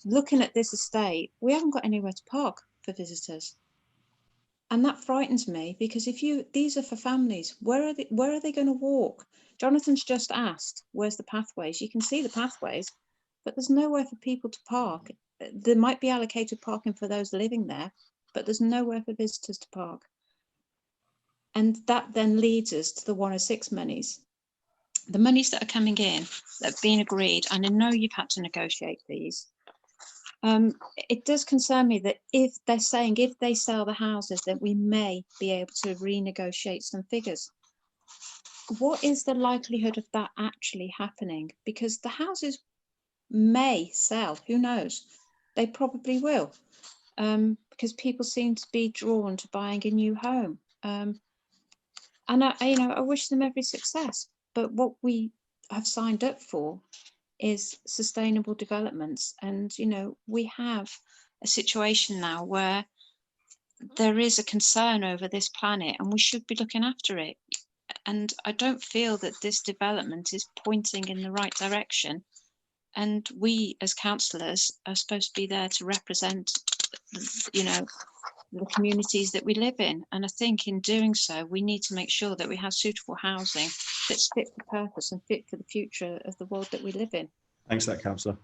Looking at this estate, we haven't got anywhere to park for visitors. And that frightens me because these are for families, where are they going to walk? Jonathan's just asked, where's the pathways? You can see the pathways, but there's nowhere for people to park. There might be allocated parking for those living there, but there's nowhere for visitors to park. And that then leads us to the 106 monies. The monies that are coming in, that have been agreed, and I know you've had to negotiate these. It does concern me that if they're saying if they sell the houses, that we may be able to renegotiate some figures. What is the likelihood of that actually happening? Because the houses may sell, who knows? They probably will, because people seem to be drawn to buying a new home. And I wish them every success. But what we have signed up for is sustainable developments. And, we have a situation now where there is a concern over this planet and we should be looking after it. And I don't feel that this development is pointing in the right direction. And we as councillors are supposed to be there to represent, the communities that we live in. And I think in doing so, we need to make sure that we have suitable housing that's fit for purpose and fit for the future of the world that we live in. Thanks for that, Councillor.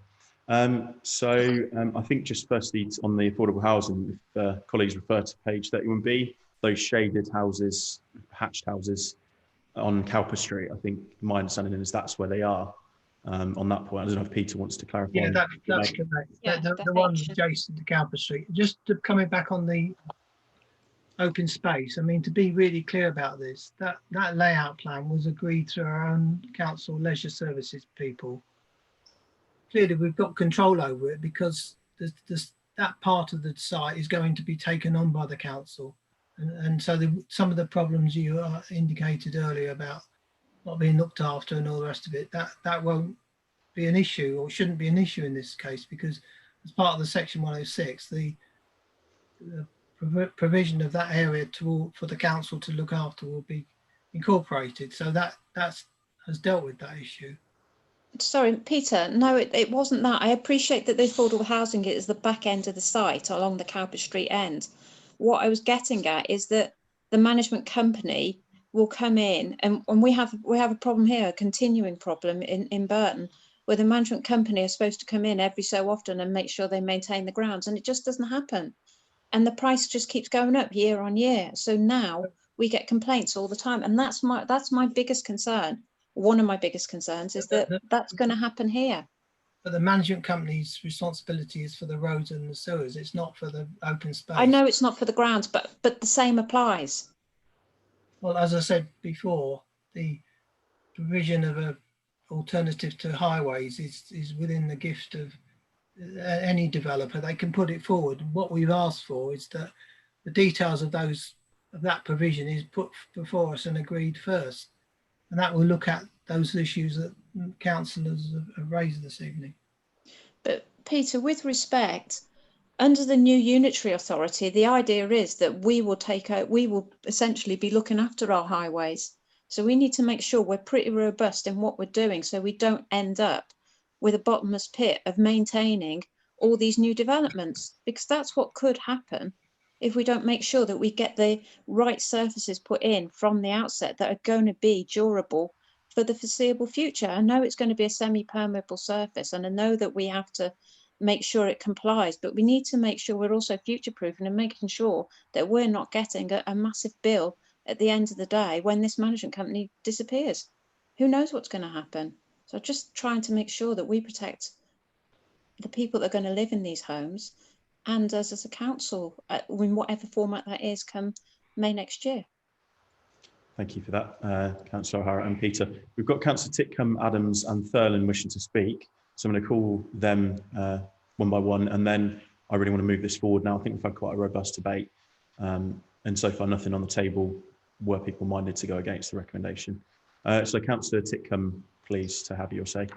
I think just firstly on the affordable housing, if colleagues refer to page 31B, those shaded houses, hatched houses on Cowper Street, I think my understanding is that's where they are on that point. I don't know if Peter wants to clarify. Yeah, that's correct. Yeah, the ones adjacent to Cowper Street. Just coming back on the open space, I mean, to be really clear about this, that layout plan was agreed through our own council leisure services people. Clearly, we've got control over it because that part of the site is going to be taken on by the council. And so some of the problems you indicated earlier about not being looked after and all the rest of it, that won't be an issue or shouldn't be an issue in this case, because as part of the Section 106, the provision of that area for the council to look after will be incorporated. So that has dealt with that issue. Sorry, Peter, no, it wasn't that. I appreciate that the affordable housing is the back end of the site along the Cowper Street end. what I was getting at is that the management company will come in, and we have a problem here, a continuing problem in Burton, where the management company are supposed to come in every so often and make sure they maintain the grounds, and it just doesn't happen. And the price just keeps going up year on year. So now we get complaints all the time, and that's my biggest concern. One of my biggest concerns is that that's going to happen here. But the management company's responsibility is for the roads and the sewers. It's not for the open space. I know it's not for the grounds, but the same applies. Well, as I said before, the provision of a alternative to highways is within the gift of any developer. They can put it forward. What we've asked for is that the details of that provision is put before us and agreed first, and that will look at those issues that councillors have raised this evening. But Peter, with respect, under the new unitary authority, the idea is that we will essentially be looking after our highways. So we need to make sure we're pretty robust in what we're doing, so we don't end up with a bottomless pit of maintaining all these new developments, because that's what could happen if we don't make sure that we get the right surfaces put in from the outset that are going to be durable for the foreseeable future. I know it's going to be a semi-permeable surface, and I know that we have to make sure it complies, but we need to make sure we're also future-proofing and making sure that we're not getting a massive bill at the end of the day when this management company disappears. Who knows what's going to happen? So just trying to make sure that we protect the people that are going to live in these homes, and us as a council, in whatever format that is, come May next year. Thank you for that, Councillor O'Hara and Peter. We've got Councillor Titcombe, Adams and Thurland wishing to speak. So I'm going to call them one by one, and then I really want to move this forward now. I think we've had quite a robust debate, and so far nothing on the table were people minded to go against the recommendation. So Councillor Titcombe, pleased to have your say.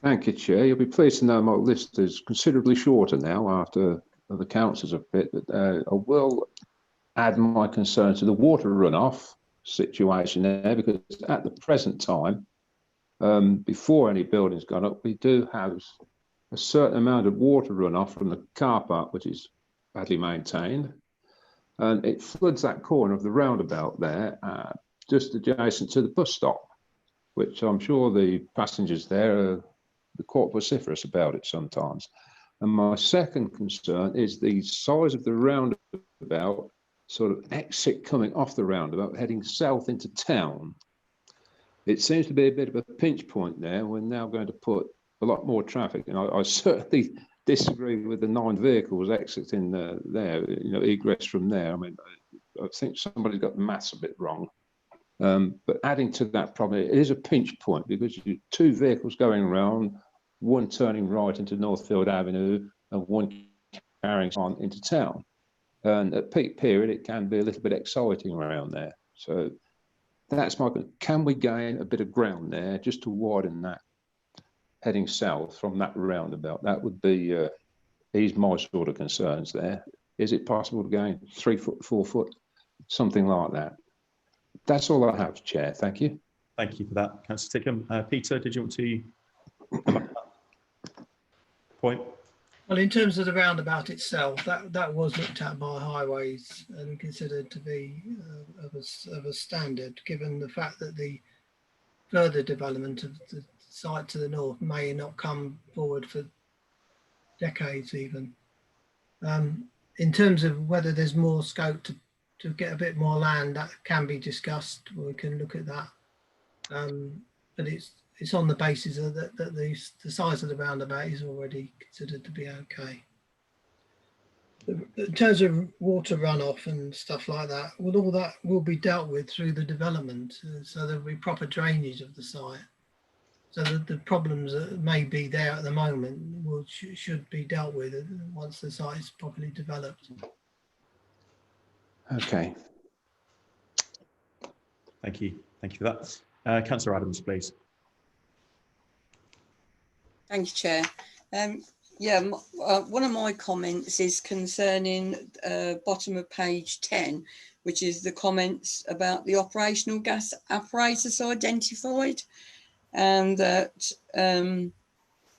Thank you, Chair. You'll be pleased to know my list is considerably shorter now after the councillors have bit, but I will add my concern to the water runoff situation there, because at the present time, before any building's gone up, we do have a certain amount of water runoff from the car park, which is badly maintained, and it floods that corner of the roundabout there, just adjacent to the bus stop, which I'm sure the passengers there are quite vociferous about it sometimes. And my second concern is the size of the roundabout, sort of exit coming off the roundabout, heading south into town. It seems to be a bit of a pinch point there. We're now going to put a lot more traffic, and I certainly disagree with the 9 vehicles exiting there, egress from there. I mean, I think somebody's got the maths a bit wrong. But adding to that problem, it is a pinch point because you 2 vehicles going around, one turning right into Northfield Avenue and one carrying on into town. And at peak period, it can be a little bit exciting around there. So that's my, can we gain a bit of ground there just to widen that heading south from that roundabout? That would be, ease my sort of concerns there. Is it possible to gain 3 foot, 4 foot, something like that? That's all I have, Chair. Thank you. Thank you for that, Councillor Titcombe. Peter, did you want to come back to that point? Well, in terms of the roundabout itself, that was looked at by Highways and considered to be of a standard, given the fact that the further development of the site to the north may not come forward for decades even. In terms of whether there's more scope to get a bit more land, that can be discussed. We can look at that, but it's on the basis of that the size of the roundabout is already considered to be okay. In terms of water runoff and stuff like that, well, all that will be dealt with through the development, so there'll be proper drainage of the site. So that the problems that may be there at the moment should be dealt with once the site is properly developed. Okay. Thank you. Thank you for that. Councillor Adams, please. Thank you, Chair. One of my comments is concerning bottom of page 10, which is the comments about the operational gas apparatus identified, and that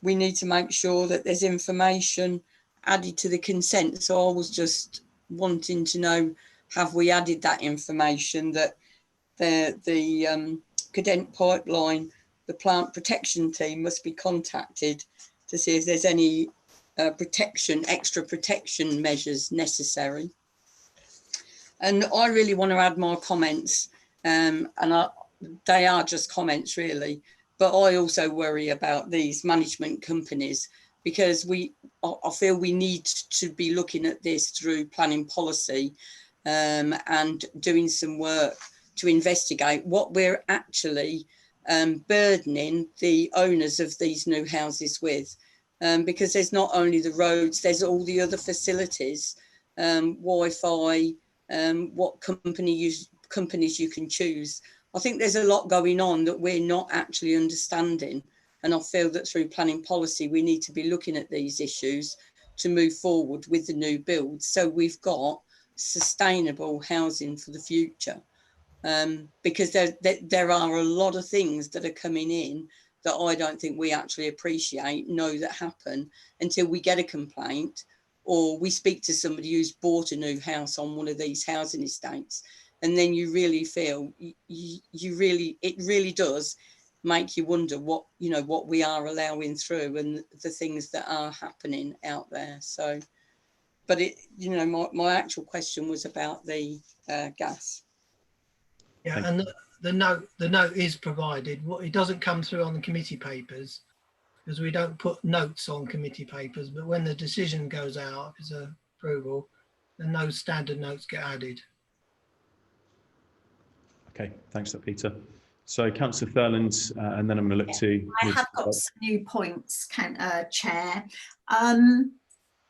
we need to make sure that there's information added to the consent. So I was just wanting to know, have we added that information that the Cadent Pipeline, the plant protection team must be contacted to see if there's any extra protection measures necessary. And I really want to add more comments, they are just comments really, but I also worry about these management companies, because I feel we need to be looking at this through planning policy and doing some work to investigate what we're actually burdening the owners of these new houses with. Because there's not only the roads, there's all the other facilities, Wi-Fi, what companies you can choose. I think there's a lot going on that we're not actually understanding. And I feel that through planning policy, we need to be looking at these issues to move forward with the new builds. So we've got sustainable housing for the future. Because there are a lot of things that are coming in that I don't think we actually know that happen until we get a complaint or we speak to somebody who's bought a new house on one of these housing estates. And then you really feel, it really does make you wonder what we are allowing through and the things that are happening out there. So, but my actual question was about the gas. Yeah, and the note is provided. It doesn't come through on the committee papers because we don't put notes on committee papers, but when the decision goes out as an approval, then those standard notes get added. Okay, thanks for that, Peter. So Councillor Thurland, and then I'm going to look to... I have got some new points, Chair.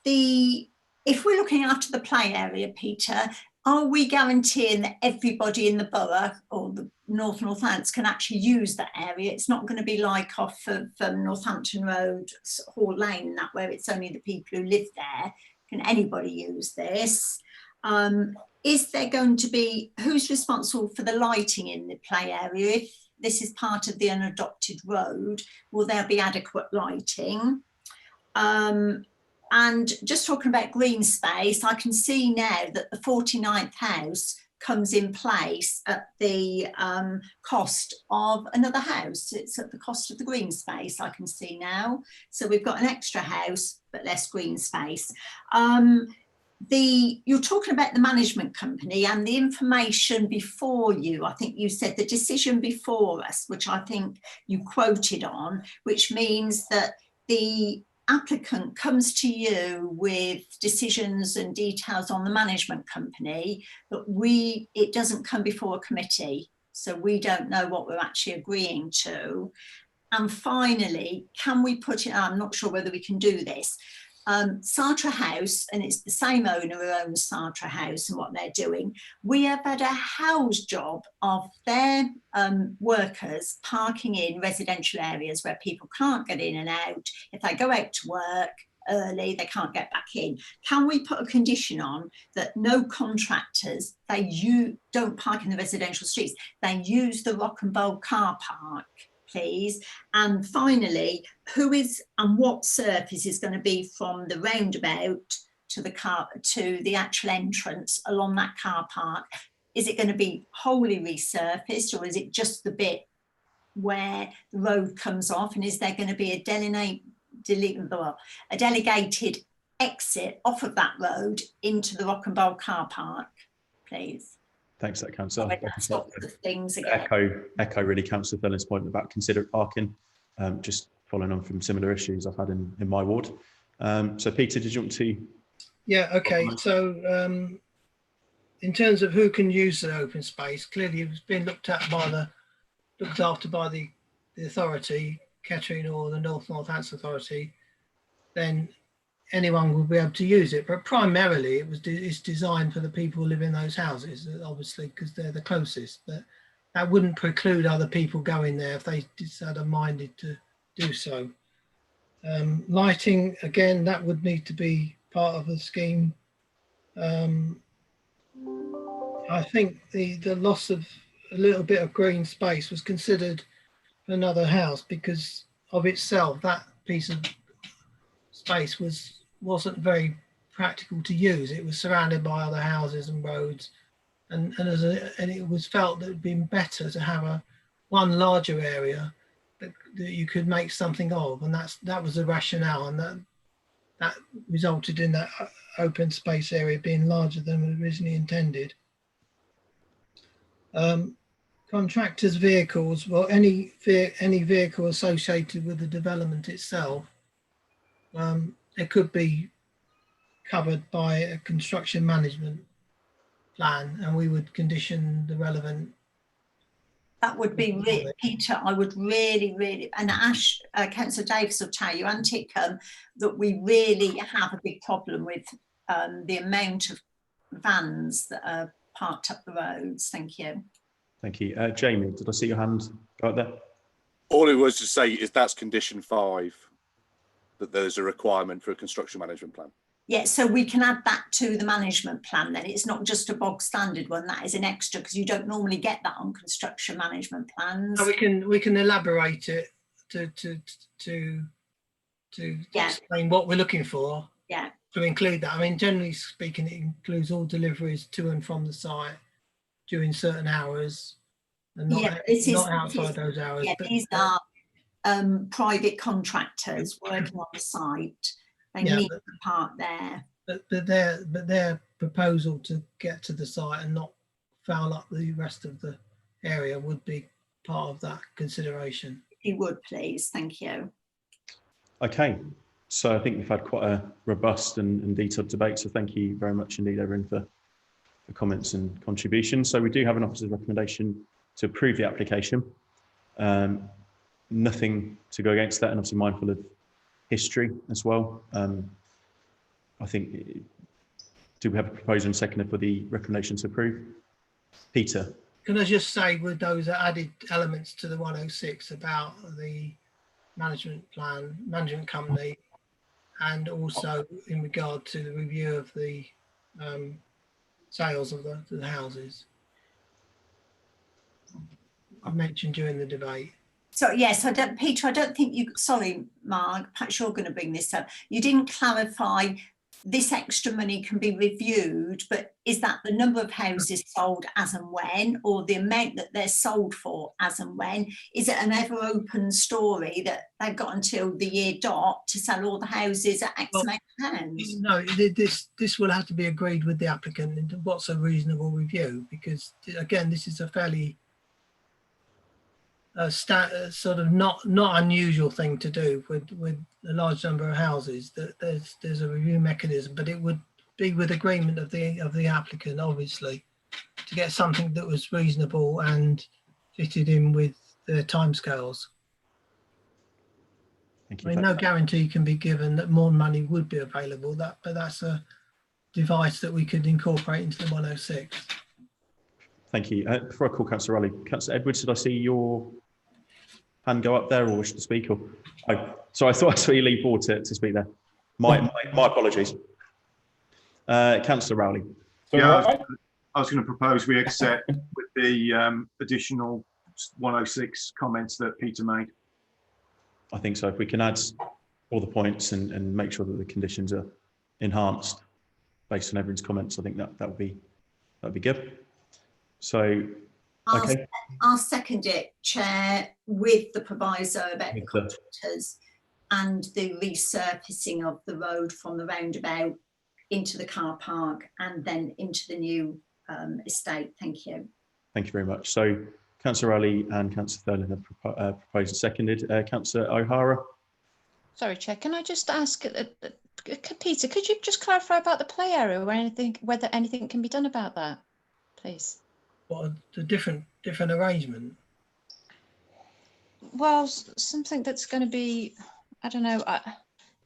If we're looking after the play area, Peter, are we guaranteeing that everybody in the borough or the Northants can actually use that area? It's not going to be like off of Northampton Road, Hall Lane, that where it's only the people who live there. Can anybody use this? Is there going to be, who's responsible for the lighting in the play area? If this is part of the unadopted road, will there be adequate lighting? And just talking about green space, I can see now that the 49th house comes in place at the cost of another house. It's at the cost of the green space, I can see now. So we've got an extra house, but less green space. You're talking about the management company and the information before you. I think you said the decision before us, which I think you quoted on, which means that the applicant comes to you with decisions and details on the management company, but it doesn't come before a committee, so we don't know what we're actually agreeing to. And finally, can we put it, I'm not sure whether we can do this, Sartre House, and it's the same owner who owns Sartre House and what they're doing. We have had a house job of their workers parking in residential areas where people can't get in and out. If they go out to work early, they can't get back in. Can we put a condition on that no contractors, don't park in the residential streets, they use the Rock and Bowl car park, please? And finally, who is and what surface is going to be from the roundabout to the actual entrance along that car park? Is it going to be wholly resurfaced, or is it just the bit where the road comes off? And is there going to be a delegated exit off of that road into the Rock and Bowl car park, please? Thanks for that, Councillor. Things again. Echo really Councillor Thurland's point about considerate parking, just following on from similar issues I've had in my ward. So Peter, did you want to? Yeah, okay. So in terms of who can use the open space, clearly it's been looked after by the authority, Kettering or the Northants Authority, then anyone will be able to use it. But primarily it's designed for the people who live in those houses, obviously, because they're the closest. But that wouldn't preclude other people going there if they decided minded to do so. Lighting, again, that would need to be part of the scheme. I think the loss of a little bit of green space was considered another house because of itself. That piece of space was wasn't very practical to use. It was surrounded by other houses and roads, and it was felt that it'd been better to have one larger area that you could make something of, and that was the rationale, and that resulted in that open space area being larger than originally intended. Contractors' vehicles, well, any vehicle associated with the development itself, it could be covered by a construction management plan, and we would condition the relevant. That would be Peter. I would really, and Ash, Councillor Davis will tell you, and Tickham, that we really have a big problem with the amount of vans that are parked up the roads. Thank you. Thank you. Jamie, did I see your hand go up there? All it was to say is that's condition 5, that there's a requirement for a construction management plan. Yeah, so we can add that to the management plan then. It's not just a bog standard one, that is an extra, because you don't normally get that on construction management plans. So we can elaborate it to explain what we're looking for. Yeah. To include that. I mean, generally speaking, it includes all deliveries to and from the site during certain hours, and not outside those hours. Yeah, these are private contractors working on the site. They need to park there. But their proposal to get to the site and not foul up the rest of the area would be part of that consideration. If you would, please. Thank you. Okay, so I think we've had quite a robust and detailed debate. So thank you very much indeed, everyone, for comments and contributions. So we do have an officer's recommendation to approve the application. Nothing to go against that, and obviously mindful of history as well. I think, do we have a proposal and seconder for the recommendation to approve? Peter. Can I just say, with those added elements to the 106 about the management plan, management company, and also in regard to the review of the sales of the houses I mentioned during the debate. So yes, Peter, I don't think you, sorry, Mark, perhaps you're going to bring this up. You didn't clarify this extra money can be reviewed, but is that the number of houses sold as and when, or the amount that they're sold for as and when? Is it an ever open story that they've got until the year dot to sell all the houses at X amount of pounds? No, this will have to be agreed with the applicant into what's a reasonable review, because again, this is a fairly sort of not unusual thing to do with a large number of houses. That there's a review mechanism, but it would be with agreement of the applicant, obviously, to get something that was reasonable and fitted in with their timescales. Thank you. I mean, no guarantee can be given that more money would be available. But that's a device that we could incorporate into the 106. Thank you. Before I call Councillor Rowley, Councillor Edwards, did I see your hand go up there, or wish to speak? Or so I thought I saw you lean forward to speak there. My apologies. Councillor Rowley. Yeah, I was going to propose we accept with the additional 106 comments that Peter made. I think so. If we can add all the points and make sure that the conditions are enhanced based on everyone's comments, I think that would be good. So, okay. I'll second it, Chair, with the proviso about the contractors and the resurfacing of the road from the roundabout into the car park and then into the new estate. Thank you. Thank you very much. So, Councillor Rowley and Councillor Thurland have proposed and seconded. Councillor O'Hara. Sorry, Chair. Can I just ask, Peter, could you just clarify about the play area, or whether anything can be done about that, please? What, the different arrangement? Well, something that's going to be, I don't know,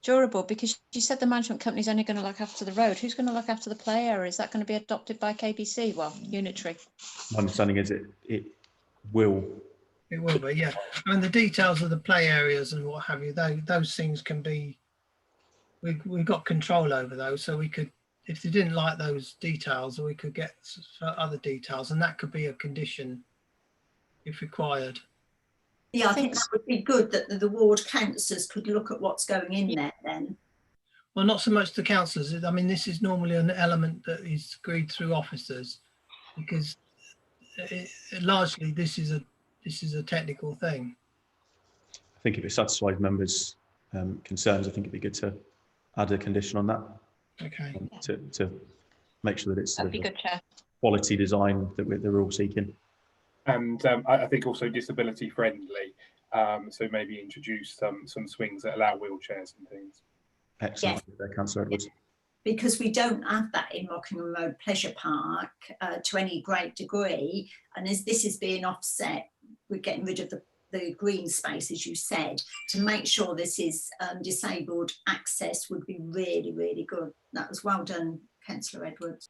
durable, because you said the management company is only going to look after the road. Who's going to look after the play area? Is that going to be adopted by KBC? Well, Unitary. My understanding is it will. It will be, yeah. I mean, the details of the play areas and what have you, those things can be, we've got control over those, so we could, if they didn't like those details, we could get other details, and that could be a condition if required. Yeah, I think that would be good, that the ward councillors could look at what's going in there then. Well, not so much the councillors. I mean, this is normally an element that is agreed through officers, because largely this is a technical thing. I think if it satisfies members' concerns, I think it'd be good to add a condition on that. Okay. To make sure that it's That'd be good, Chair. quality design that we're all seeking. And I think also disability friendly. So maybe introduce some swings that allow wheelchairs and things. Excellent, Councillor Edwards. Because we don't have that in Rockingham Road Pleasure Park to any great degree. And as this is being offset, we're getting rid of the green space, as you said, to make sure this is disabled access would be really, really good. That was well done, Councillor Edwards.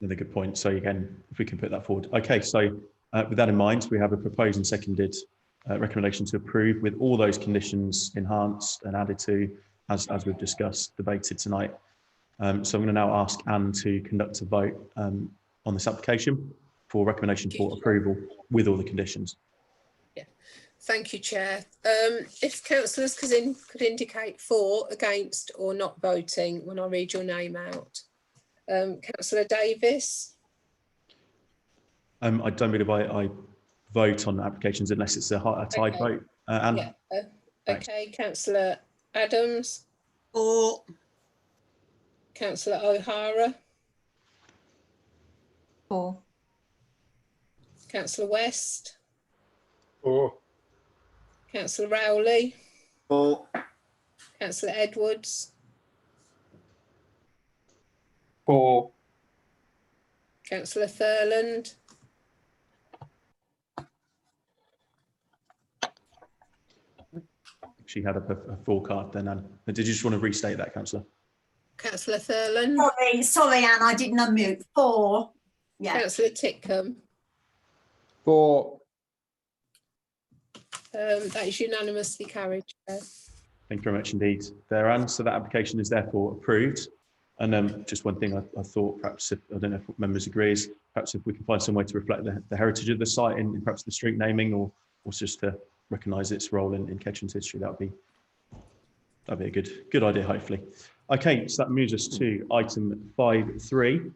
Another good point. So again, if we can put that forward. Okay, so with that in mind, we have a proposed and seconded recommendation to approve with all those conditions enhanced and added to, as we've discussed, debated tonight. So I'm going to now ask Anne to conduct a vote on this application for recommendation for approval with all the conditions. Yeah, thank you, Chair. If councillors could indicate for, against or not voting when I read your name out. Councillor Davis? I don't believe I vote on applications unless it's a tied vote. Anne? Yeah. Okay, Councillor Adams? For. Councillor O'Hara? For. Councillor West? For. Councillor Rowley? For. Councillor Edwards? For. Councillor Thurland? She had a full card then, Anne. Did you just want to restate that, Councillor? Councillor Thurland? Sorry, Anne, I didn't unmute. For. Yeah. Councillor Titcombe? For. That is unanimously carried, Chair. Thank you very much indeed there, Anne. So that application is therefore approved. And just one thing I thought, perhaps, I don't know if members agree, is perhaps if we can find some way to reflect the heritage of the site in perhaps the street naming, or just to recognise its role in Ketchum's history, that'd be a good idea, hopefully. Okay, so that moves us to item 5.3,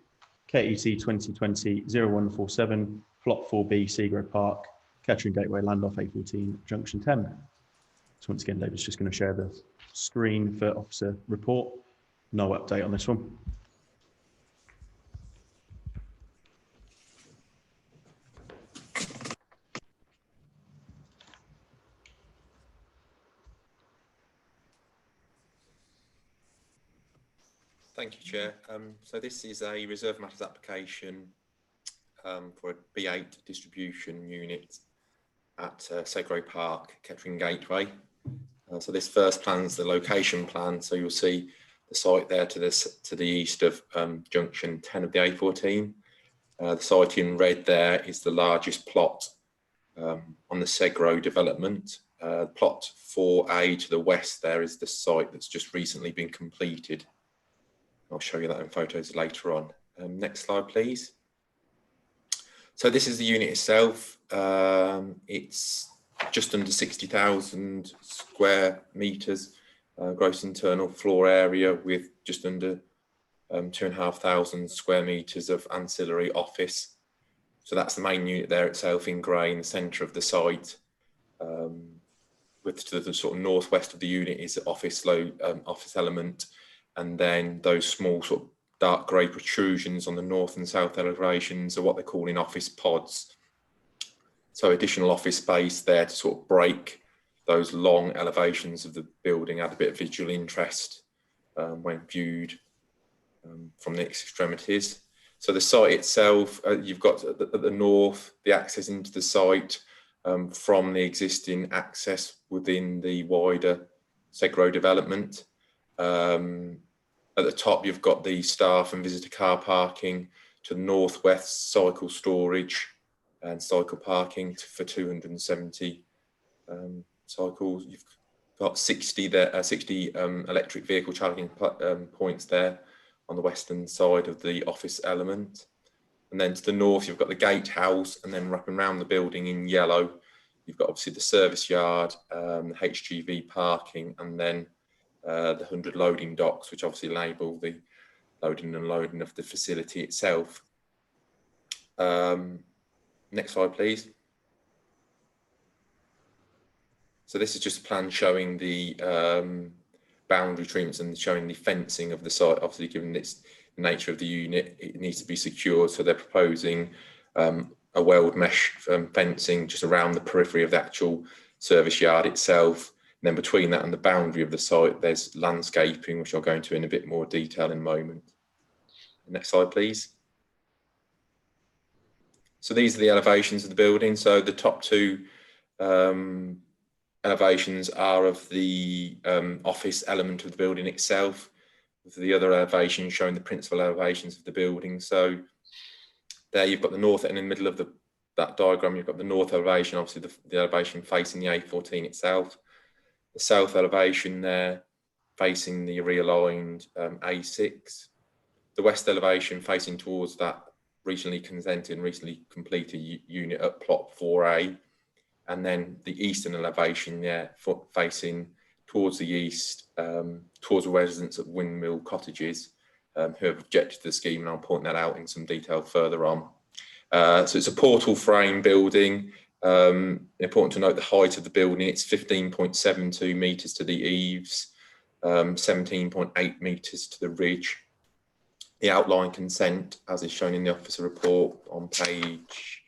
KET 2020-0147, plot 4B, Seagrove Park, Kettering Gateway, land off A14, junction 10. So once again, David's just going to share the screen for officer report. No update on this one. Thank you, Chair. So this is a reserve matters application for a B8 distribution unit at Seagrove Park, Kettering Gateway. So this first plan is the location plan. So you'll see the site there to the east of junction 10 of the A14. The site in red there is the largest plot on the Seagrove development. Plot 4A to the west there is the site that's just recently been completed. I'll show you that in photos later on. Next slide, please. So this is the unit itself. It's just under 60,000 square metres gross internal floor area, with just under 2,500 square metres of ancillary office. So that's the main unit there itself in grey in the centre of the site. With to the sort of northwest of the unit is the office element. And then those small sort of dark grey protrusions on the north and south elevations are what they're calling office pods. So additional office space there to sort of break those long elevations of the building, add a bit of visual interest when viewed from the extremities. So the site itself, you've got at the north, the access into the site from the existing access within the wider Seagrove development. At the top, you've got the staff and visitor car parking. To the northwest, cycle storage and cycle parking for 270 cycles. You've got 60 electric vehicle charging points there on the western side of the office element. And then to the north, you've got the gatehouse, and then wrapping around the building in yellow, you've got obviously the service yard, the HGV parking, and then the 100 loading docks, which obviously enable the loading and unloading of the facility itself. Next slide, please. So this is just a plan showing the boundary treatments and showing the fencing of the site. Obviously, given its nature of the unit, it needs to be secured. So they're proposing a weld mesh fencing just around the periphery of the actual service yard itself. And then between that and the boundary of the site, there's landscaping, which I'll go into in a bit more detail in a moment. Next slide, please. So these are the elevations of the building. So the top two elevations are of the office element of the building itself, with the other elevation showing the principal elevations of the building. So there you've got the north, and in the middle of that diagram, you've got the north elevation, obviously the elevation facing the A14 itself. The south elevation there facing the realigned A6. The west elevation facing towards that recently consented and recently completed unit at plot 4A. And then the eastern elevation there facing towards the east, towards the residents at Windmill Cottages, who have objected to the scheme, and I'll point that out in some detail further on. So it's a portal frame building. Important to note the height of the building, it's 15.72 metres to the eaves, 17.8 metres to the ridge. The outline consent, as is shown in the officer report on page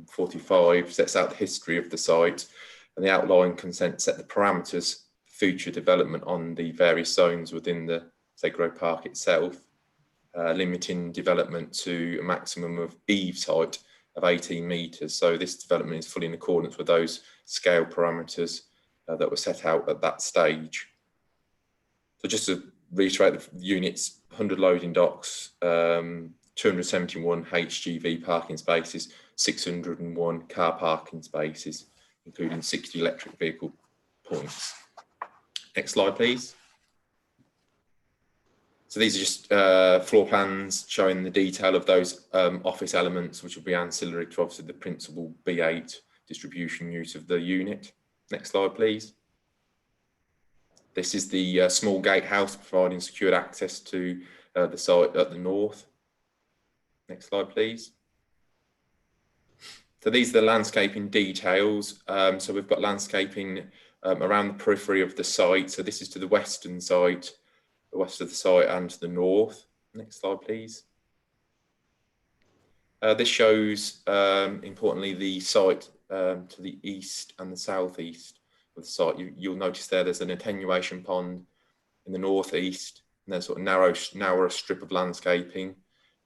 45, sets out the history of the site, and the outline consent set the parameters for future development on the various zones within the Segro Park itself, limiting development to a maximum of eaves height of 18 metres. So this development is fully in accordance with those scale parameters that were set out at that stage. So just to reiterate the units, 100 loading docks, 271 HGV parking spaces, 601 car parking spaces, including 60 electric vehicle points. Next slide, please. So these are just floor plans showing the detail of those office elements, which will be ancillary to obviously the principal B8 distribution use of the unit. Next slide, please. This is the small gatehouse providing secured access to the site at the north. Next slide, please. So these are the landscaping details. So we've got landscaping around the periphery of the site. So this is to the western side, the west of the site, and to the north. Next slide, please. This shows, importantly, the site to the east and the southeast of the site. You'll notice there's an attenuation pond in the northeast, and there's sort of narrower strip of landscaping,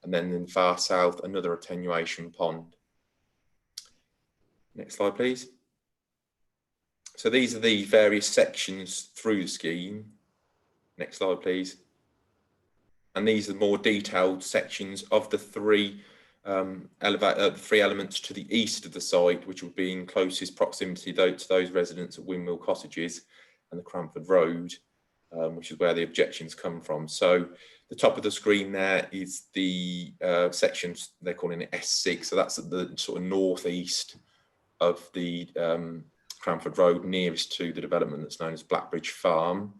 and then in the far south, another attenuation pond. Next slide, please. So these are the various sections through the scheme. Next slide, please. And these are the more detailed sections of the three elements to the east of the site, which will be in closest proximity to those residents at Windmill Cottages and the Cranford Road, which is where the objections come from. So the top of the screen there is the section, they're calling it S6. So that's at the sort of northeast of the Cranford Road, nearest to the development that's known as Blackbridge Farm.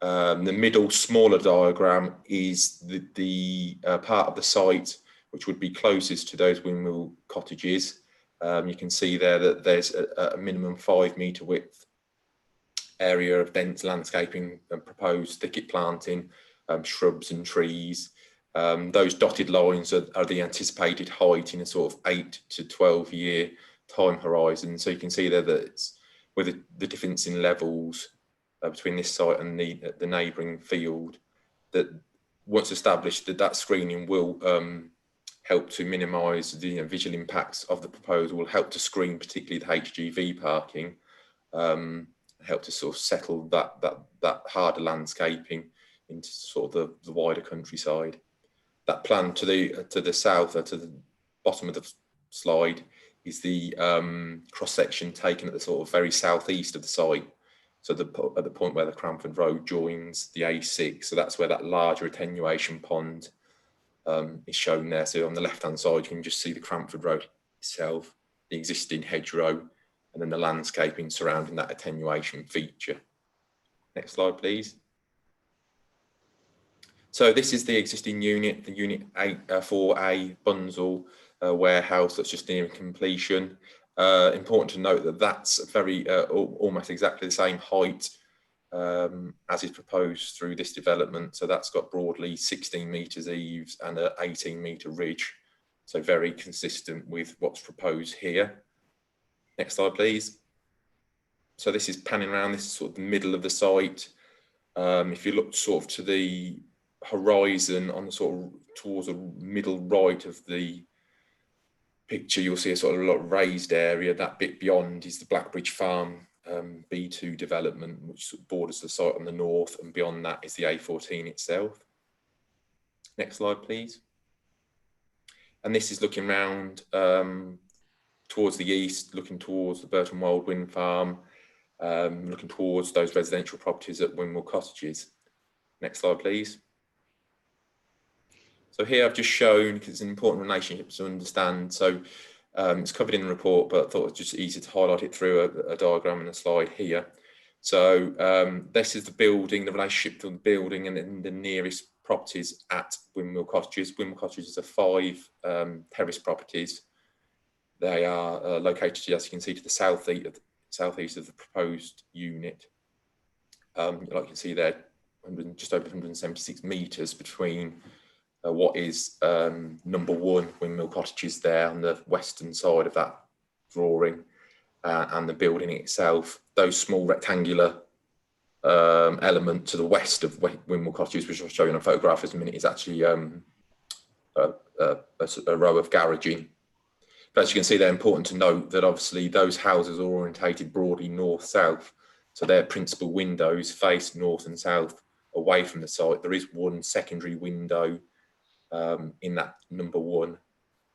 The middle smaller diagram is the part of the site which would be closest to those Windmill Cottages. You can see there that there's a minimum 5 metre width area of dense landscaping and proposed thicket planting, shrubs and trees. Those dotted lines are the anticipated height in a sort of 8 to 12 year time horizon. So you can see there that it's with the difference in levels between this site and the neighbouring field, that once established, that screening will help to minimise the visual impacts of the proposal, will help to screen particularly the HGV parking, help to sort of settle that harder landscaping into sort of the wider countryside. That plan to the south, to the bottom of the slide, is the cross section taken at the sort of very southeast of the site. So at the point where the Cranford Road joins the A6, so that's where that larger attenuation pond is shown there. So on the left-hand side, you can just see the Cranford Road itself, the existing hedgerow, and then the landscaping surrounding that attenuation feature. Next slide, please. So this is the existing unit, the Unit 4A Bunzl warehouse that's just nearing completion. Important to note that that's very almost exactly the same height as is proposed through this development. So that's got broadly 16 metres eaves and an 18-metre ridge. So very consistent with what's proposed here. Next slide, please. So this is panning around, this is sort of the middle of the site. If you look sort of to the horizon on the sort of towards the middle right of the picture, you'll see a sort of raised area. That bit beyond is the Blackbridge Farm B2 development, which borders the site on the north, and beyond that is the A14 itself. Next slide, please. And this is looking round towards the east, looking towards the Burton Wild Wind Farm, looking towards those residential properties at Windmill Cottages. Next slide, please. So here I've just shown, because it's an important relationship to understand. So it's covered in the report, but I thought it was just easy to highlight it through a diagram and a slide here. So this is the building, the relationship to the building and then the nearest properties at Windmill Cottages. Windmill Cottages are 5 terrace properties. They are located, as you can see, to the southeast of the proposed unit. Like you can see there, just over 176 metres between what is number 1 Windmill Cottages there on the western side of that drawing and the building itself. Those small rectangular element to the west of Windmill Cottages, which I'll show you in a photograph in a minute, is actually a row of garaging. But as you can see, they're important to note that obviously those houses are orientated broadly north-south. So their principal windows face north and south away from the site. There is one secondary window in that number 1,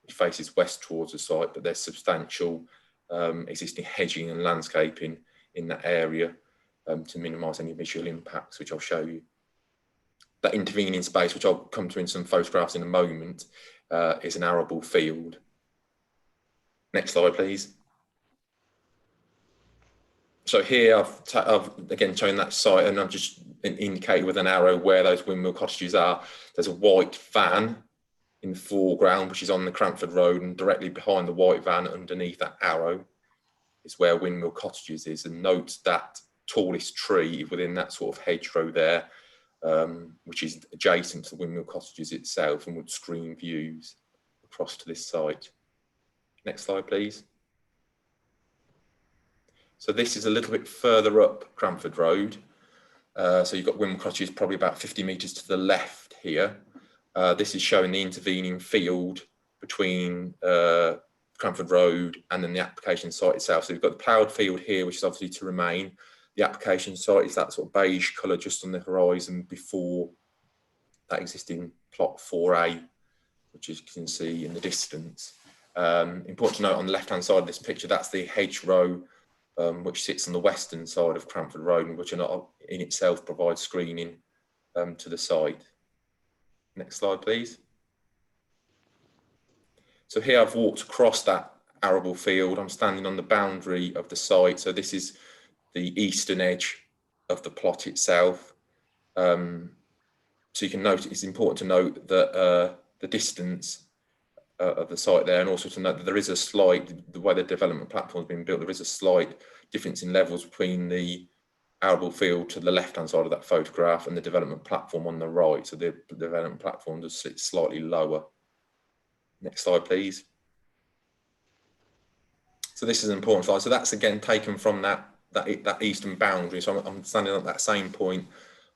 which faces west towards the site, but there's substantial existing hedging and landscaping in that area to minimise any visual impacts, which I'll show you. That intervening space, which I'll come to in some photographs in a moment, is an arable field. Next slide, please. So here I've again shown that site, and I've just indicated with an arrow where those Windmill Cottages are. There's a white van in the foreground, which is on the Cranford Road, and directly behind the white van underneath that arrow is where Windmill Cottages is. And note that tallest tree within that sort of hedgerow there, which is adjacent to the Windmill Cottages itself and would screen views across to this site. Next slide, please. So this is a little bit further up Cranford Road. So you've got Windmill Cottages probably about 50 metres to the left here. This is showing the intervening field between Cranford Road and then the application site itself. So you've got the ploughed field here, which is obviously to remain. The application site is that sort of beige colour just on the horizon before that existing plot 4A, which you can see in the distance. Important to note on the left-hand side of this picture, that's the hedgerow, which sits on the western side of Cranford Road, and which in itself provides screening to the site. Next slide, please. So here I've walked across that arable field. I'm standing on the boundary of the site. So this is the eastern edge of the plot itself. So you can note, it's important to note that the distance of the site there, and also to note that there is a slight, the way the development platform has been built, there is a slight difference in levels between the arable field to the left-hand side of that photograph and the development platform on the right. So the development platform does sit slightly lower. Next slide, please. So this is an important slide. So that's again taken from that eastern boundary. So I'm standing at that same point.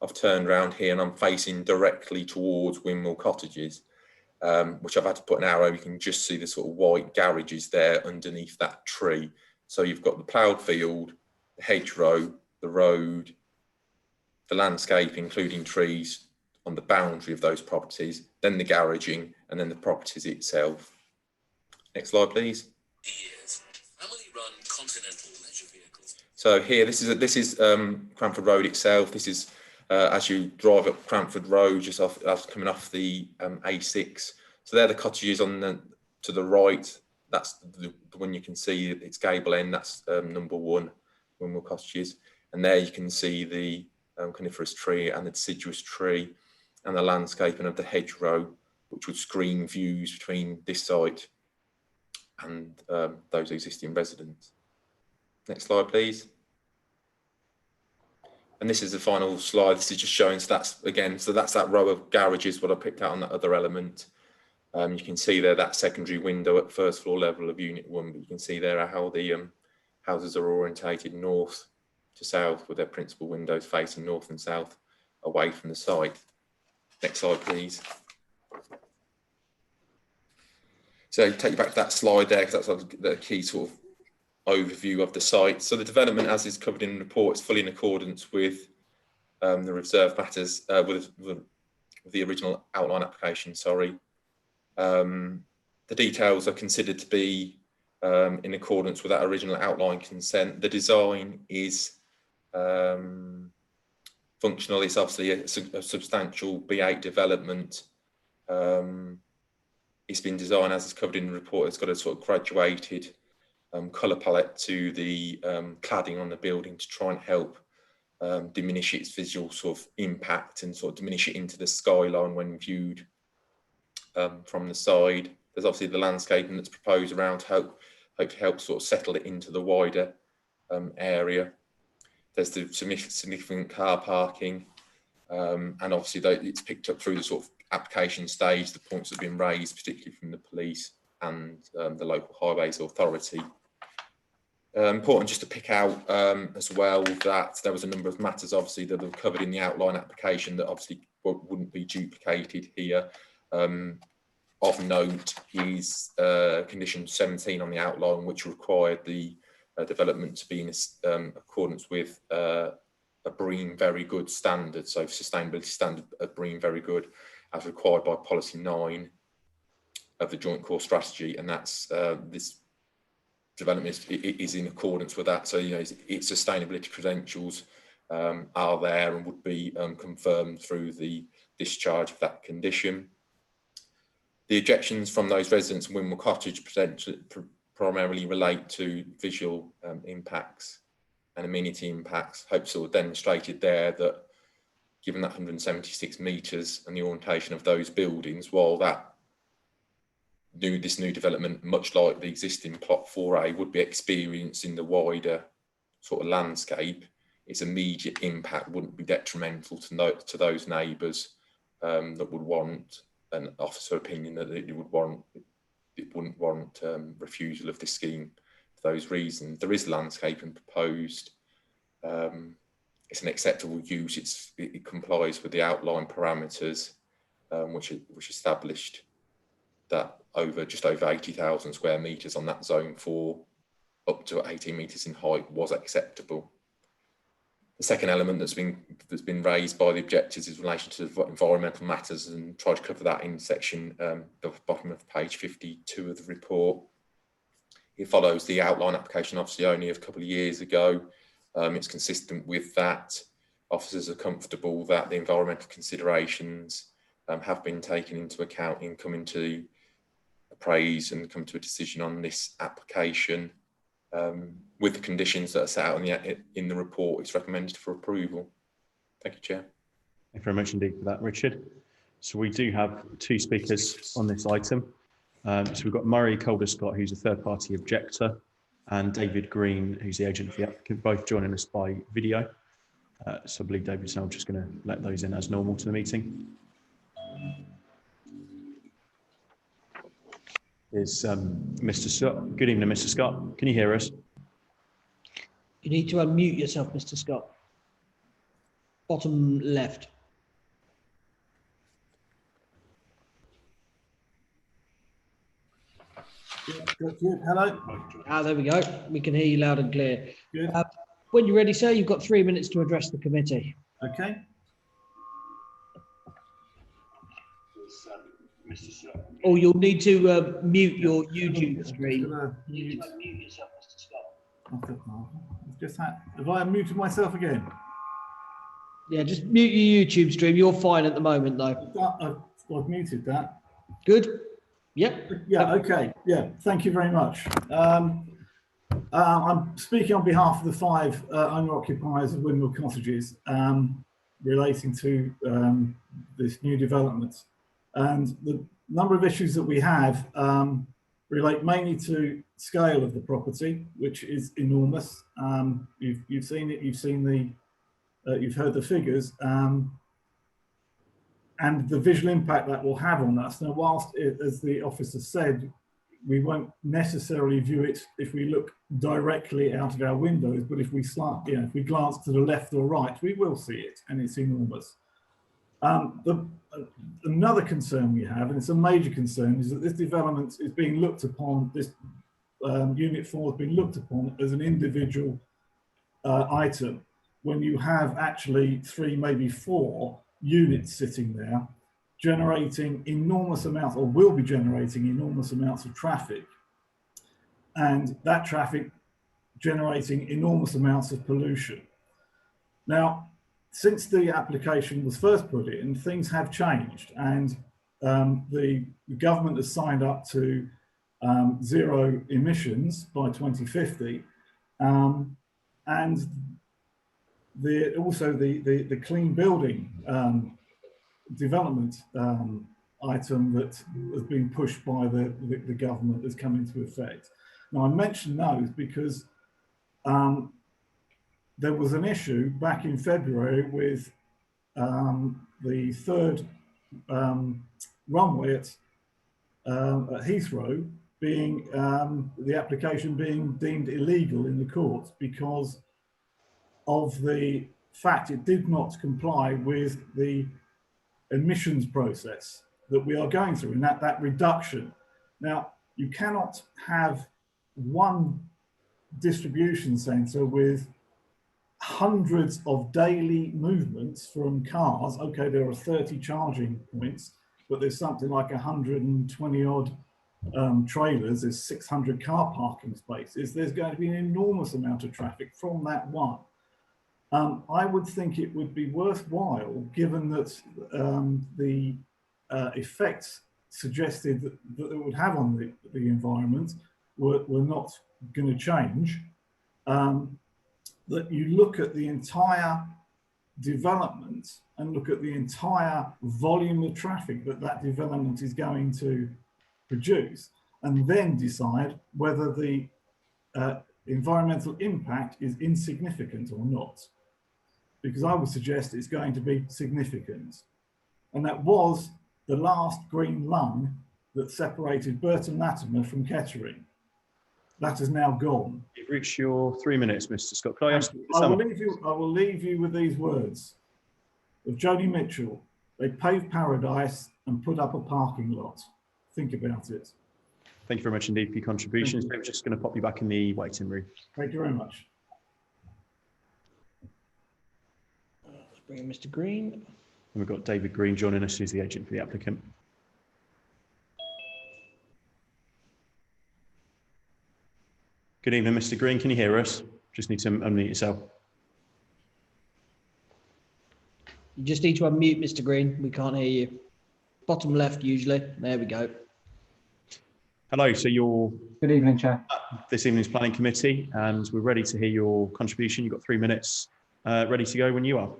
I've turned around here and I'm facing directly towards Windmill Cottages, which I've had to put an arrow. You can just see the sort of white garages there underneath that tree. So you've got the ploughed field, the hedgerow, the road, the landscape, including trees on the boundary of those properties, then the garaging, and then the properties itself. Next slide, please. Family-run Continental leisure vehicles. So here, this is Cranford Road itself. This is as you drive up Cranford Road, just coming off the A6. So they're the cottages on to the right. That's the one you can see its gable end. That's number 1, Windmill Cottages. And there you can see the coniferous tree and the deciduous tree, and the landscaping of the hedgerow, which would screen views between this site and those existing residents. Next slide, please. And this is the final slide. This is just showing, so that's that row of garages, what I picked out on that other element. You can see there that secondary window at first floor level of Unit 1, but you can see there how the houses are orientated north to south with their principal windows facing north and south away from the site. Next slide, please. So take you back to that slide there, because that's the key sort of overview of the site. So the development, as is covered in the report, is fully in accordance with the reserve matters, with the original outline application, sorry. The details are considered to be in accordance with that original outline consent. The design is functional. It's obviously a substantial B8 development. It's been designed, as is covered in the report, it's got a sort of graduated colour palette to the cladding on the building to try and help diminish its visual sort of impact and sort of diminish it into the skyline when viewed from the side. There's obviously the landscaping that's proposed around to help sort of settle it into the wider area. There's the significant car parking, and obviously it's picked up through the sort of application stage, the points that have been raised, particularly from the police and the local highways authority. Important just to pick out as well that there was a number of matters obviously that were covered in the outline application that obviously wouldn't be duplicated here. Of note is condition 17 on the outline, which required the development to be in accordance with a BREEAM Very Good standard, so sustainability standard of BREEAM Very Good, as required by policy 9 of the Joint Core Strategy, and that's this development is in accordance with that. So its sustainability credentials are there and would be confirmed through the discharge of that condition. The objections from those residents in Winwell Cottage primarily relate to visual impacts and amenity impacts. Hope sort of demonstrated there that given that 176 metres and the orientation of those buildings, while this new development, much like the existing plot 4A, would be experiencing the wider sort of landscape, its immediate impact wouldn't be detrimental to those neighbours that would want an officer opinion that it wouldn't warrant refusal of this scheme for those reasons. There is landscaping proposed. It's an acceptable use. It complies with the outline parameters, which established that just over 80,000 square metres on that zone 4, up to 18 metres in height, was acceptable. The second element that's been raised by the objectors is in relation to environmental matters, and try to cover that in section the bottom of page 52 of the report. It follows the outline application, obviously only a couple of years ago. It's consistent with that. Officers are comfortable that the environmental considerations have been taken into account in coming to appraise and come to a decision on this application. With the conditions that are set out in the report, it's recommended for approval. Thank you, Chair. Thank you very much indeed for that, Richard. So we do have 2 speakers on this item. So we've got Murray Calder-Scott, who's a third-party objector, and David Green, who's the agent for the applicant, both joining us by video. So I believe David and I'm just going to let those in as normal to the meeting. Is Mr. Scott. Good evening, Mr. Scott. Can you hear us? You need to unmute yourself, Mr. Scott. Bottom left. Hello. There we go. We can hear you loud and clear. Good. When you're ready, sir, you've got 3 minutes to address the committee. Okay. Or you'll need to mute your YouTube stream. Have I unmuted myself again? Yeah, just mute your YouTube stream. You're fine at the moment, though. I've muted that. Good. Yep. Yeah. Okay. Yeah. Thank you very much. I'm speaking on behalf of the 5 owner occupiers of Winwell Cottages. relating to this new development. And the number of issues that we have relate mainly to scale of the property, which is enormous. You've seen it, you've heard the figures, and the visual impact that will have on us. Now, whilst as the officer said, we won't necessarily view it if we look directly out of our windows, but if we if we glance to the left or right, we will see it, and it's enormous. Another concern we have, and it's a major concern, is that this development is being looked upon, this Unit 4 has been looked upon as an individual item, when you have actually 3, maybe 4 units sitting there, generating enormous amounts, or will be generating enormous amounts of traffic, and that traffic generating enormous amounts of pollution. Now, since the application was first put in, things have changed, and the government has signed up to zero emissions by 2050, and also the clean building development item that has been pushed by the government has come into effect. Now, I mention those because there was an issue back in February with the third runway at Heathrow being, the application being deemed illegal in the courts because of the fact it did not comply with the emissions process that we are going through, and that reduction. Now, you cannot have one distribution centre with hundreds of daily movements from cars. Okay, there are 30 charging points, but there's something like 120 odd trailers, there's 600 car parking spaces. There's going to be an enormous amount of traffic from that one. I would think it would be worthwhile, given that the effects suggested that it would have on the environment were not going to change, that you look at the entire development and look at the entire volume of traffic that development is going to produce, and then decide whether the environmental impact is insignificant or not. Because I would suggest it's going to be significant. And that was the last green lung that separated Burton Latimer from Kettering. That is now gone. You've reached your 3 minutes, Mr. Scott. Can I ask you? I will leave you with these words of Joni Mitchell. They paved paradise and put up a parking lot. Think about it. Thank you very much indeed for your contributions. We're just going to pop you back in the waiting room. Thank you very much. Let's bring in Mr. Green. And we've got David Green joining us, who's the agent for the applicant. Good evening, Mr. Green. Can you hear us? Just need to unmute yourself. You just need to unmute, Mr. Green. We can't hear you. Bottom left, usually. There we go. Hello. So you're... Good evening, Chair. This evening's planning committee, and we're ready to hear your contribution. You've got 3 minutes ready to go when you are.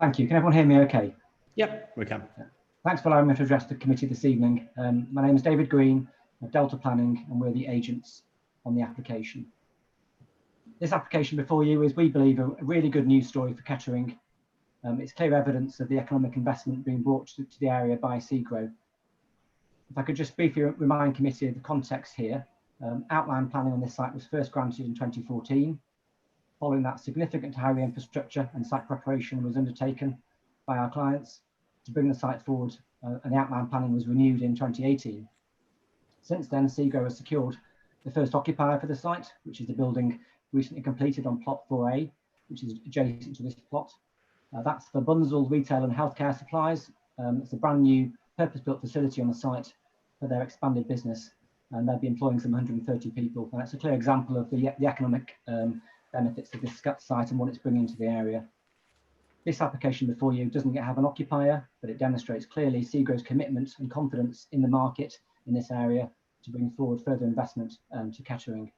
Thank you. Can everyone hear me okay? Yep. We can. Thanks for allowing me to address the committee this evening. My name is David Green of Delta Planning, and we're the agents on the application. This application before you is, we believe, a really good news story for Kettering. It's clear evidence of the economic investment being brought to the area by SEGRO. If I could just briefly remind committee of the context here. Outline planning on this site was first granted in 2014. Following that, significant highway infrastructure and site preparation was undertaken by our clients to bring the site forward, and the outline planning was renewed in 2018. Since then, SEGRO has secured the first occupier for the site, which is the building recently completed on plot 4A, which is adjacent to this plot. That's for Bunzl Retail and Healthcare Supplies. It's a brand new purpose-built facility on the site for their expanded business, and they'll be employing some 130 people. And that's a clear example of the economic benefits of this site and what it's bringing to the area. This application before you doesn't yet have an occupier, but it demonstrates clearly SEGRO's commitment and confidence in the market in this area to bring forward further investment to Kettering.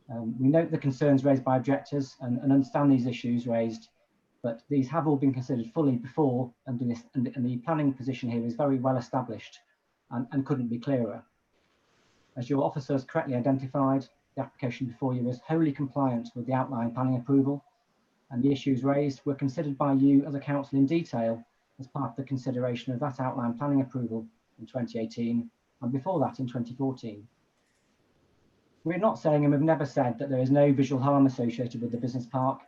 We note the concerns raised by objectors and understand these issues raised. but these have all been considered fully before, and the planning position here is very well established and couldn't be clearer. As your officers correctly identified, the application before you is wholly compliant with the outline planning approval, and the issues raised were considered by you as a council in detail as part of the consideration of that outline planning approval in 2018 and before that in 2014. We're not saying, and we've never said, that there is no visual harm associated with the business park.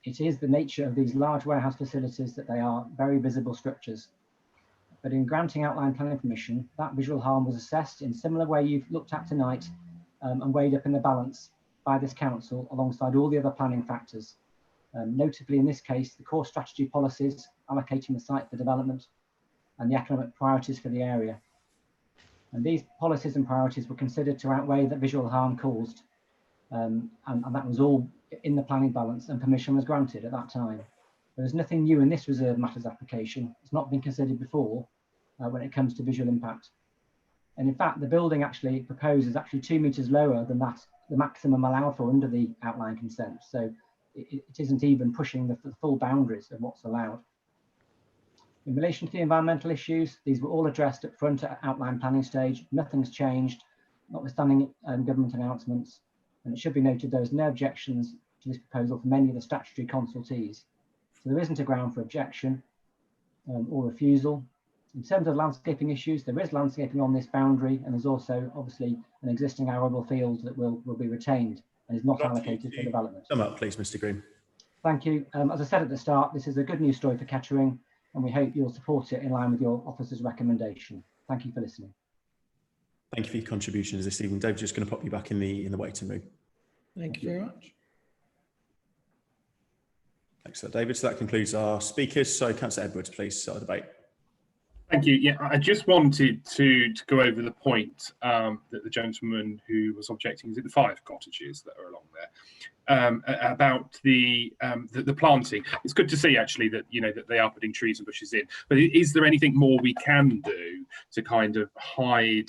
It is the nature of these large warehouse facilities that they are very visible structures. But in granting outline planning permission, that visual harm was assessed in similar way you've looked at tonight and weighed up in the balance by this council alongside all the other planning factors. Notably in this case, the core strategy policies allocating the site for development and the economic priorities for the area. And these policies and priorities were considered to outweigh the visual harm caused. And that was all in the planning balance, and permission was granted at that time. There's nothing new in this reserve matters application. It's not been considered before when it comes to visual impact. And in fact, the building actually proposed is actually 2 metres lower than that, the maximum allowed for under the outline consent. So it isn't even pushing the full boundaries of what's allowed. In relation to the environmental issues, these were all addressed at front at outline planning stage. Nothing's changed, notwithstanding government announcements. And it should be noted there is no objections to this proposal from any of the statutory consultees. So there isn't a ground for objection or refusal. In terms of landscaping issues, there is landscaping on this boundary, and there's also obviously an existing arable field that will be retained and is not allocated for development. Sum up, please, Mr. Green. Thank you. As I said at the start, this is a good news story for Kettering, and we hope you'll support it in line with your officer's recommendation. Thank you for listening. Thank you for your contributions this evening. David, just going to pop you back in the waiting room. Thank you very much. Thanks, Sir David. So that concludes our speakers. So Councillor Edwards, please start the debate. Thank you. Yeah, I just wanted to go over the point that the gentleman who was objecting, is it the 5 cottages that are along there, about the planting. It's good to see actually that that they are putting trees and bushes in. But is there anything more we can do to kind of hide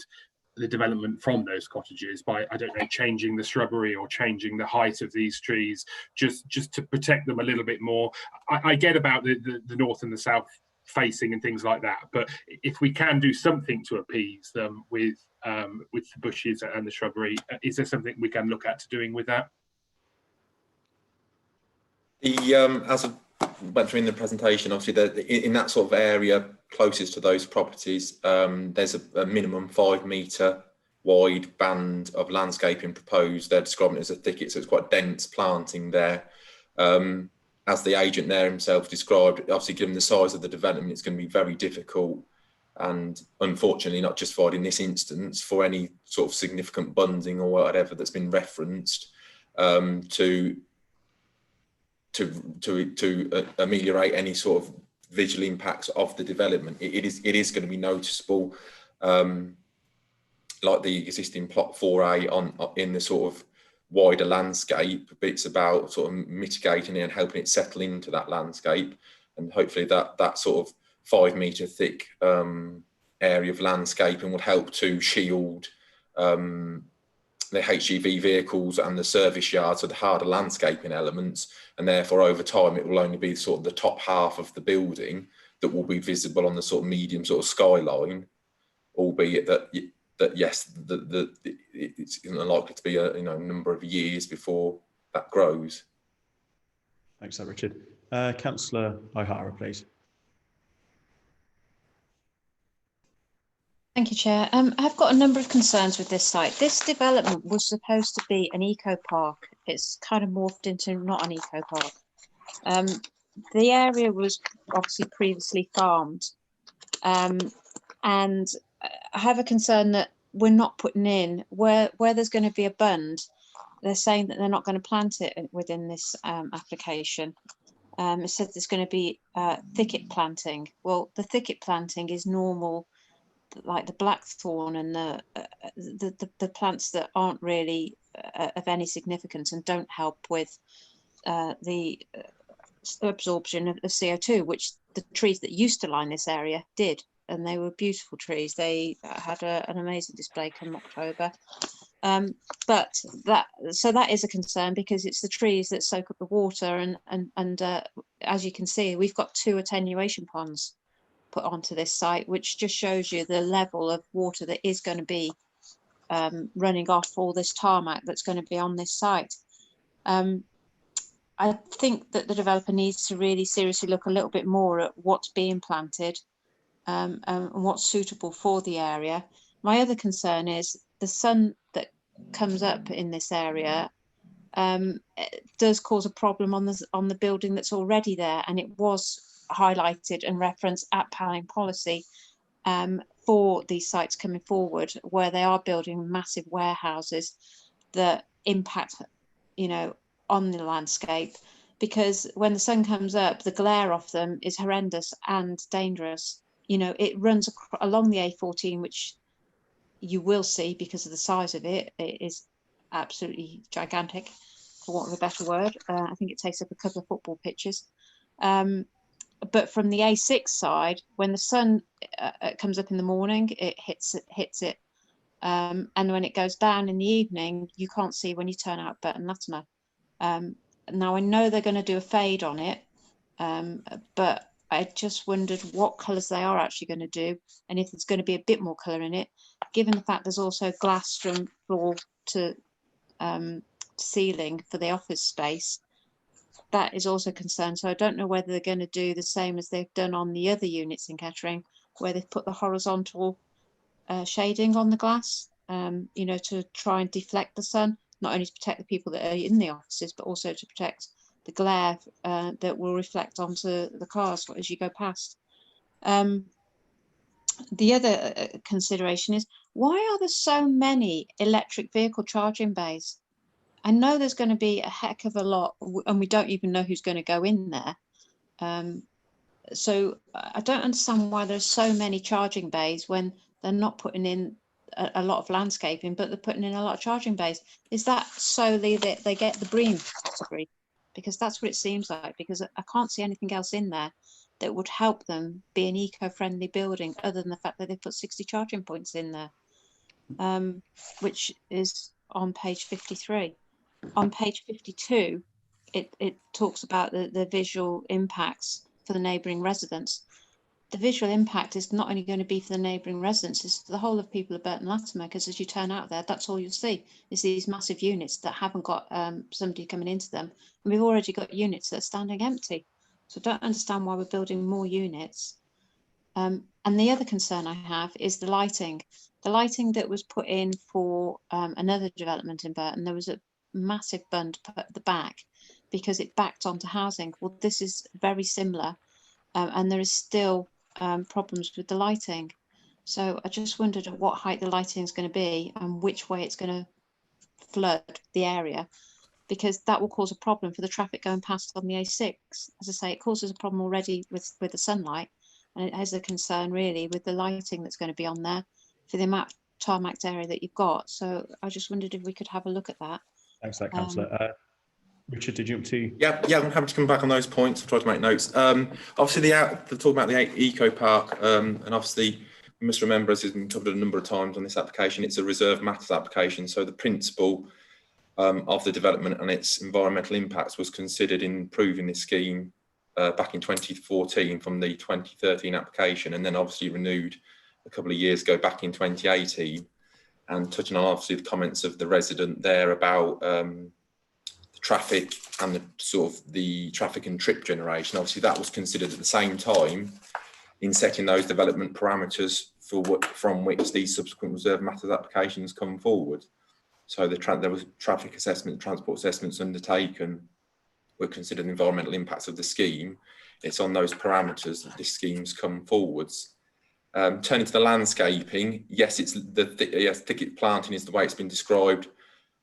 the development from those cottages by, I don't know, changing the shrubbery or changing the height of these trees, just to protect them a little bit more? I get about the north and the south facing and things like that, but if we can do something to appease them with the bushes and the shrubbery, is there something we can look at doing with that? As I went through in the presentation, obviously in that sort of area closest to those properties, there's a minimum 5 metre wide band of landscaping proposed. They're describing it as a thicket, so it's quite dense planting there. As the agent there himself described, obviously given the size of the development, it's going to be very difficult and unfortunately not justified in this instance for any sort of significant bunding or whatever that's been referenced to ameliorate any sort of visual impacts of the development. It is going to be noticeable, like the existing plot 4A in the sort of wider landscape, but it's about sort of mitigating it and helping it settle into that landscape, and hopefully that sort of 5 metre thick area of landscaping will help to shield the HGV vehicles and the service yards, so the harder landscaping elements, and therefore over time it will only be sort of the top half of the building that will be visible on the sort of medium sort of skyline, albeit that yes, it's unlikely to be a number of years before that grows. Thanks, Sir Richard. Councillor O'Hara, please. Thank you, Chair. I've got a number of concerns with this site. This development was supposed to be an eco park. It's kind of morphed into not an eco park. The area was obviously previously farmed, and I have a concern that we're not putting in where there's going to be a bund. They're saying that they're not going to plant it within this application. It says there's going to be thicket planting. Well, the thicket planting is normal, like the blackthorn and the plants that aren't really of any significance and don't help with the absorption of CO2, which the trees that used to line this area did. And they were beautiful trees. They had an amazing display come October. But that is a concern because it's the trees that soak up the water, and as you can see, we've got 2 attenuation ponds put onto this site, which just shows you the level of water that is going to be running off all this tarmac that's going to be on this site. I think that the developer needs to really seriously look a little bit more at what's being planted and what's suitable for the area. My other concern is the sun that comes up in this area does cause a problem on the building that's already there, and it was highlighted and referenced at planning policy for these sites coming forward, where they are building massive warehouses that impact, on the landscape, because when the sun comes up, the glare off them is horrendous and dangerous. It runs along the A14, which you will see because of the size of it. It is absolutely gigantic, for want of a better word. I think it takes up a couple of football pitches. But from the A6 side, when the sun comes up in the morning, it hits it. And when it goes down in the evening, you can't see when you turn out Burton Latimer. Now, I know they're going to do a fade on it, but I just wondered what colours they are actually going to do, and if there's going to be a bit more colour in it, given the fact there's also glass from floor to ceiling for the office space. That is also a concern. So I don't know whether they're going to do the same as they've done on the other units in Kettering, where they've put the horizontal shading on the glass, to try and deflect the sun, not only to protect the people that are in the offices, but also to protect the glare that will reflect onto the cars as you go past. The other consideration is, why are there so many electric vehicle charging bays? I know there's going to be a heck of a lot, and we don't even know who's going to go in there. So I don't understand why there's so many charging bays when they're not putting in a lot of landscaping, but they're putting in a lot of charging bays. Is that solely that they get the BREEAM category? Because that's what it seems like, because I can't see anything else in there that would help them be an eco-friendly building, other than the fact that they put 60 charging points in there, which is on page 53. On page 52, it talks about the visual impacts for the neighbouring residents. The visual impact is not only going to be for the neighbouring residents, it's for the whole of people of Burton Latimer, because as you turn out there, that's all you'll see is these massive units that haven't got somebody coming into them. And we've already got units that are standing empty. So I don't understand why we're building more units. And the other concern I have is the lighting. The lighting that was put in for another development in Burton, there was a massive bund put at the back because it backed onto housing. Well, this is very similar, and there is still problems with the lighting. So I just wondered at what height the lighting is going to be and which way it's going to flood the area, because that will cause a problem for the traffic going past on the A6. As I say, it causes a problem already with the sunlight, and it has a concern really with the lighting that's going to be on there for the amount of tarmac area that you've got. So I just wondered if we could have a look at that. Thanks for that, Councillor. Richard, did you want to? Yeah, I'm happy to come back on those points. I'll try to make notes. Obviously, the talk about the eco park, and obviously, you must remember, as has been covered a number of times on this application, it's a reserve matters application. So the principle of the development and its environmental impacts was considered in approving this scheme back in 2014 from the 2013 application, and then obviously renewed a couple of years ago back in 2018. And touching on obviously the comments of the resident there about the traffic and the traffic and trip generation, obviously that was considered at the same time in setting those development parameters from which these subsequent reserve matters applications come forward. So there was traffic assessment, transport assessments undertaken, were considered the environmental impacts of the scheme. It's on those parameters that this scheme's come forwards. Turning to the landscaping, yes, it's thicket planting is the way it's been described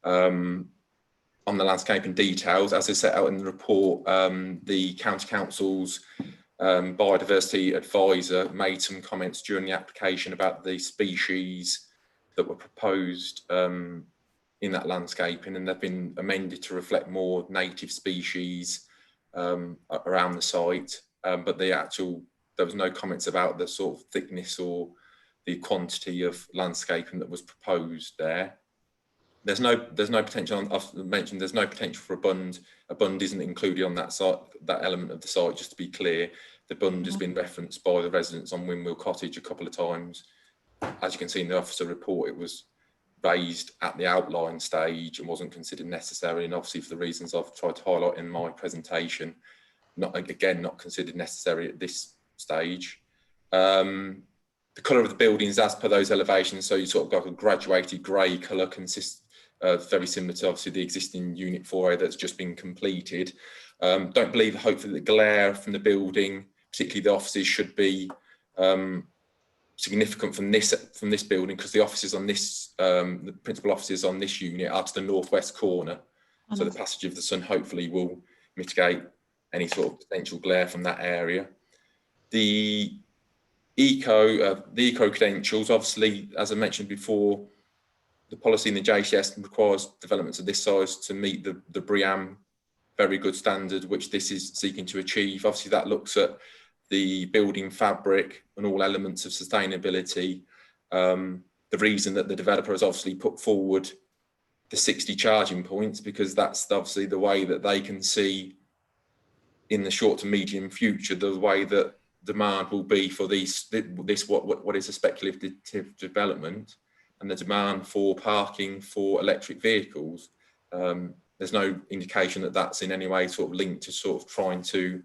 on the landscaping details. As is set out in the report, the County Council's biodiversity advisor made some comments during the application about the species that were proposed in that landscaping, and they've been amended to reflect more native species around the site, but there was no comments about the sort of thickness or the quantity of landscaping that was proposed there. there's no potential. I've mentioned there's no potential for a bund. A bund isn't included on that site, that element of the site. Just to be clear, the bund has been referenced by the residents on Windmill Cottage a couple of times. As you can see in the officer report, it was raised at the outline stage and wasn't considered necessary. And obviously, for the reasons I've tried to highlight in my presentation, not considered necessary at this stage. The colour of the buildings as per those elevations, so you sort of got a graduated grey colour, consists very similar to obviously the existing Unit 4A that's just been completed. Don't believe, hopefully, the glare from the building, particularly the offices, should be significant from this building, because the offices on this, the principal offices on this unit are to the northwest corner. So the passage of the sun hopefully will mitigate any sort of potential glare from that area. The eco credentials, obviously, as I mentioned before, the policy in the JCS requires developments of this size to meet the BREEAM very good standard, which this is seeking to achieve. Obviously, that looks at the building fabric and all elements of sustainability. The reason that the developer has obviously put forward the 60 charging points, because that's obviously the way that they can see in the short to medium future, the way that demand will be for this what is a speculative development, and the demand for parking for electric vehicles. There's no indication that that's in any way sort of linked to sort of trying to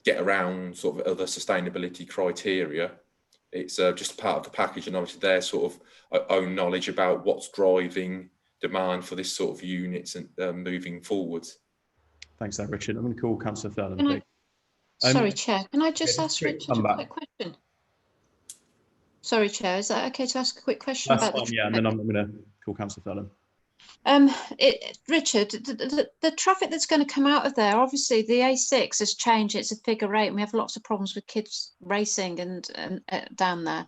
get around sort of other sustainability criteria. It's just part of the package, and obviously their sort of own knowledge about what's driving demand for this sort of units and moving forwards. Thanks, there, Richard. I'm going to call Councillor Thurland, please. Sorry, Chair. Can I just ask Richard a quick question? Sorry, Chair. Is that okay to ask a quick question? That's about fine, yeah, and then I'm going to call Councillor Thurland. Richard, the traffic that's going to come out of there, obviously the A6 has changed. It's a figure 8, and we have lots of problems with kids racing and down there.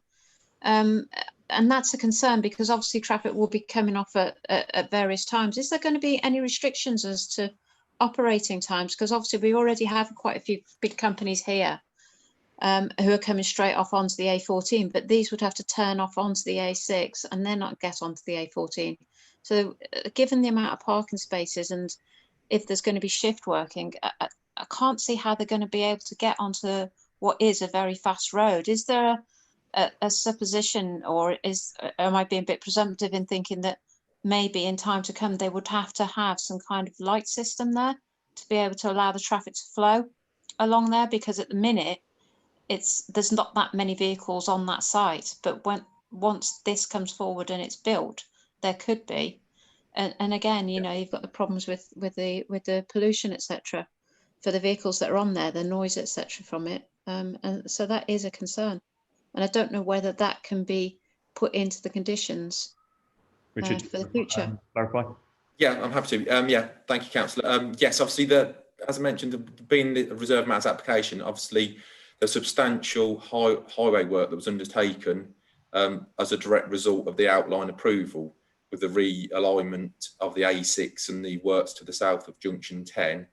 And that's a concern, because obviously traffic will be coming off at various times. Is there going to be any restrictions as to operating times? Because obviously we already have quite a few big companies here who are coming straight off onto the A14, but these would have to turn off onto the A6 and then not get onto the A14. So given the amount of parking spaces, and if there's going to be shift working, I can't see how they're going to be able to get onto what is a very fast road. Is there a supposition, or am I being a bit presumptive in thinking that maybe in time to come they would have to have some kind of light system there to be able to allow the traffic to flow along there? Because at the minute there's not that many vehicles on that site, but once this comes forward and it's built, there could be. And again, you know, you've got the problems with the pollution, etc., for the vehicles that are on there, the noise, etc., from it, and so that is a concern, and I don't know whether that can be put into the conditions, Richard, for the future. Clarify. Yeah, I'm happy to. Yeah, thank you, Councillor. Yes, obviously, as I mentioned, being the reserve matters application, obviously the substantial highway work that was undertaken as a direct result of the outline approval, with the realignment of the A6 and the works to the south of Junction 10.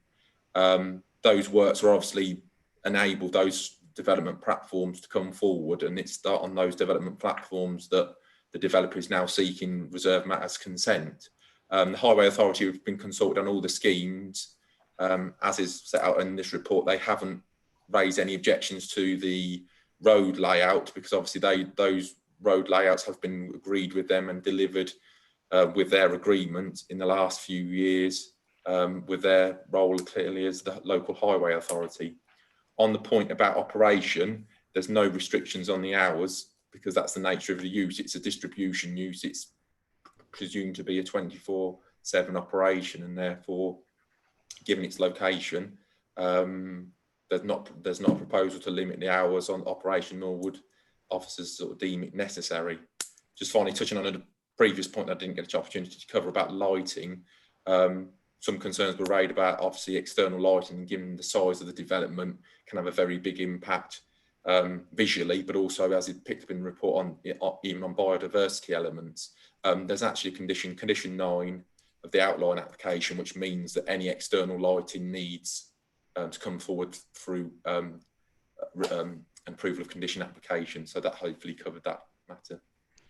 Those works are obviously enabled those development platforms to come forward, and it's on those development platforms that the developer is now seeking reserve matters consent. The Highway Authority have been consulted on all the schemes, as is set out in this report. They haven't raised any objections to the road layout, because obviously those road layouts have been agreed with them and delivered with their agreement in the last few years, with their role clearly as the local highway authority. On the point about operation, there's no restrictions on the hours, because that's the nature of the use. It's a distribution use. It's presumed to be a 24/7 operation, and therefore, given its location, there's not a proposal to limit the hours on operation, nor would officers sort of deem it necessary. Just finally touching on a previous point that I didn't get an opportunity to cover about lighting, some concerns were raised about obviously external lighting, given the size of the development, can have a very big impact visually, but also, as it picked up in the report, on even on biodiversity elements. There's actually a condition 9 of the outline application, which means that any external lighting needs to come forward through an approval of condition application. So that hopefully covered that matter.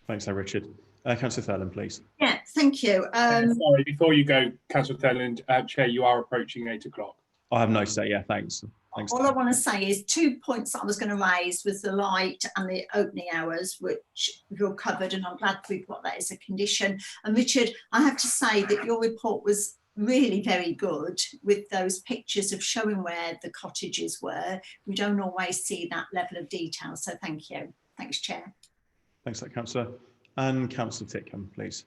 Thanks, Richard. Councillor Thurland, please. Yeah, thank you. Sorry, before you go, Councillor Thurland, Chair, you are approaching 8 o'clock. I have noticed that, yeah, thanks. All I want to say is 2 points I was going to raise was the light and the opening hours, which you're covered, and I'm glad we've got that as a condition. And Richard, I have to say that your report was really very good with those pictures of showing where the cottages were. We don't always see that level of detail, so thank you. Thanks, Chair. Thanks, Councillor. And Councillor Titcombe, please.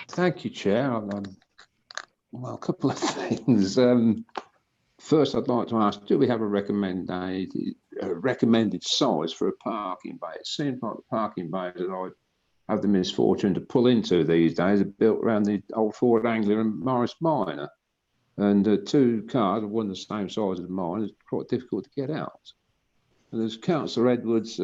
Thank you, Chair. Well, a couple of things. First, I'd like to ask, do we have a recommended size for a parking bay? It seems like the parking bays that I have the misfortune to pull into these days are built around the old Ford Anglia and Morris Minor. And 2 cars of one the same size as mine is quite difficult to get out. And as Councillor Edwards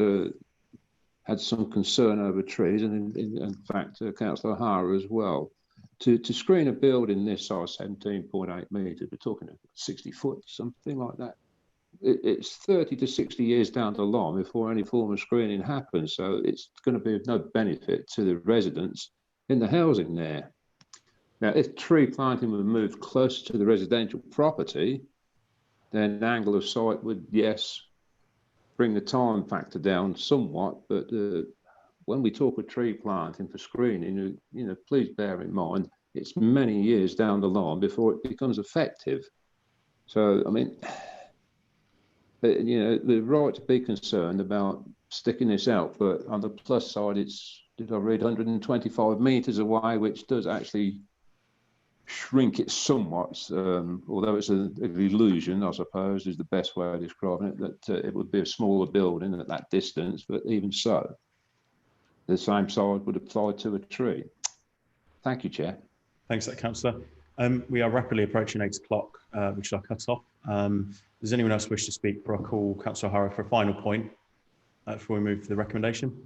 had some concern over trees, and in fact, Councillor O'Hara as well. To screen a building this size, 17.8 metres, we're talking 60 foot, something like that. It's 30 to 60 years down the line before any form of screening happens. So it's going to be of no benefit to the residents in the housing there. Now, if tree planting were moved closer to the residential property, then angle of sight would, yes, bring the time factor down somewhat, but when we talk of tree planting for screening, please bear in mind, it's many years down the line before it becomes effective. So, I mean, the right to be concerned about sticking this out, but on the plus side, it's, did I read 125 metres away, which does actually shrink it somewhat, although it's an illusion, I suppose, is the best way of describing it, that it would be a smaller building at that distance, but even so, the same size would apply to a tree. Thank you, Chair. Thanks, Councillor. We are rapidly approaching 8 o'clock, which is our cut-off. Does anyone else wish to speak for our call, Councillor O'Hara, for a final point before we move to the recommendation?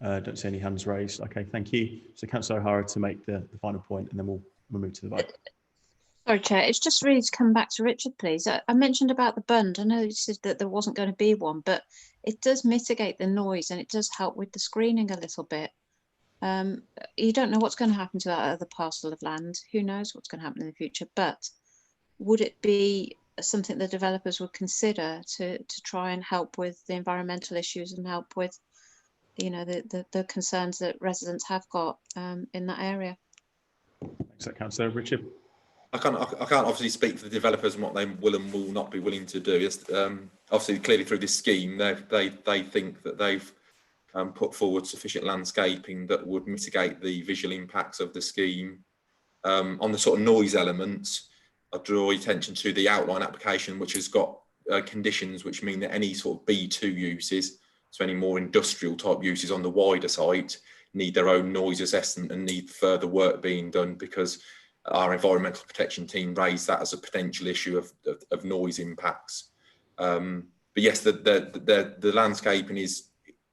Don't see any hands raised. Okay, thank you. So Councillor O'Hara to make the final point, and then we'll move to the vote. Sorry, Chair. It's just really to come back to Richard, please. I mentioned about the bund. I know you said that there wasn't going to be one, but it does mitigate the noise and it does help with the screening a little bit. You don't know what's going to happen to that other parcel of land. Who knows what's going to happen in the future? But would it be something the developers would consider to try and help with the environmental issues and help with, the concerns that residents have got in that area? Thanks, Councillor. Richard. I can't obviously speak for the developers and what they will and will not be willing to do. Obviously, clearly through this scheme, they think that they've put forward sufficient landscaping that would mitigate the visual impacts of the scheme. On the sort of noise elements, I draw attention to the outline application, which has got conditions which mean that any sort of B2 uses, so any more industrial type uses on the wider site, need their own noise assessment and need further work being done, because our environmental protection team raised that as a potential issue of noise impacts. But yes, the landscaping is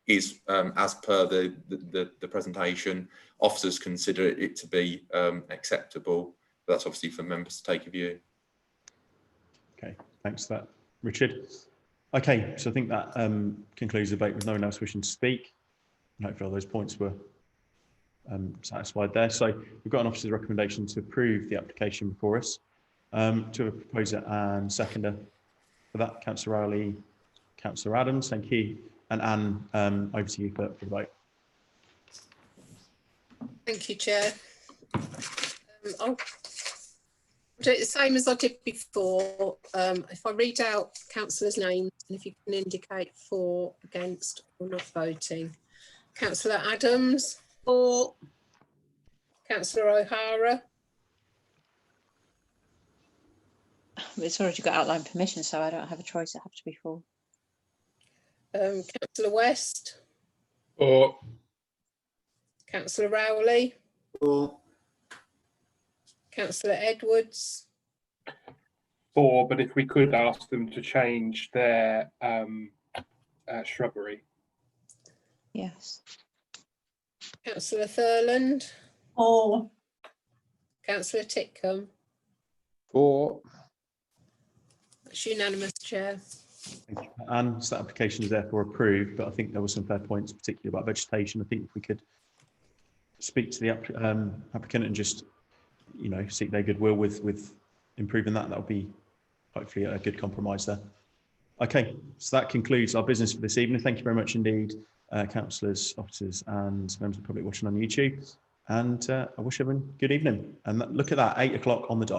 as per the presentation. Officers consider it to be acceptable. But that's obviously for members to take a view. Okay, thanks for that, Richard. Okay, so I think that concludes the debate with no one else wishing to speak. And hopefully all those points were satisfied there. So we've got an officer's recommendation to approve the application before us. To a proposer and seconder for that, Councillor Rowley, Councillor Adams, thank you. And Anne, over to you for the vote. Thank you, Chair. I'll do it the same as I did before. If I read out councillors' names, and if you can indicate for, against, or not voting. Councillor Adams. For. Councillor O'Hara. It's already got outline permission, so I don't have a choice. It has to be for. Councillor West. For. Councillor Rowley. For. Councillor Edwards. For, but if we could ask them to change their shrubbery. Yes. Councillor Thurland. For. Councillor Titcombe. For. That's unanimous, Chair. Thank you. And so that application is therefore approved, but I think there were some fair points, particularly about vegetation. I think if we could speak to the applicant and just, you know, seek their goodwill with improving that, that would be hopefully a good compromise there. Okay, so that concludes our business for this evening. Thank you very much indeed, councillors, officers and members of the public watching on YouTube. And I wish everyone good evening. And look at that, 8 o'clock on the dot.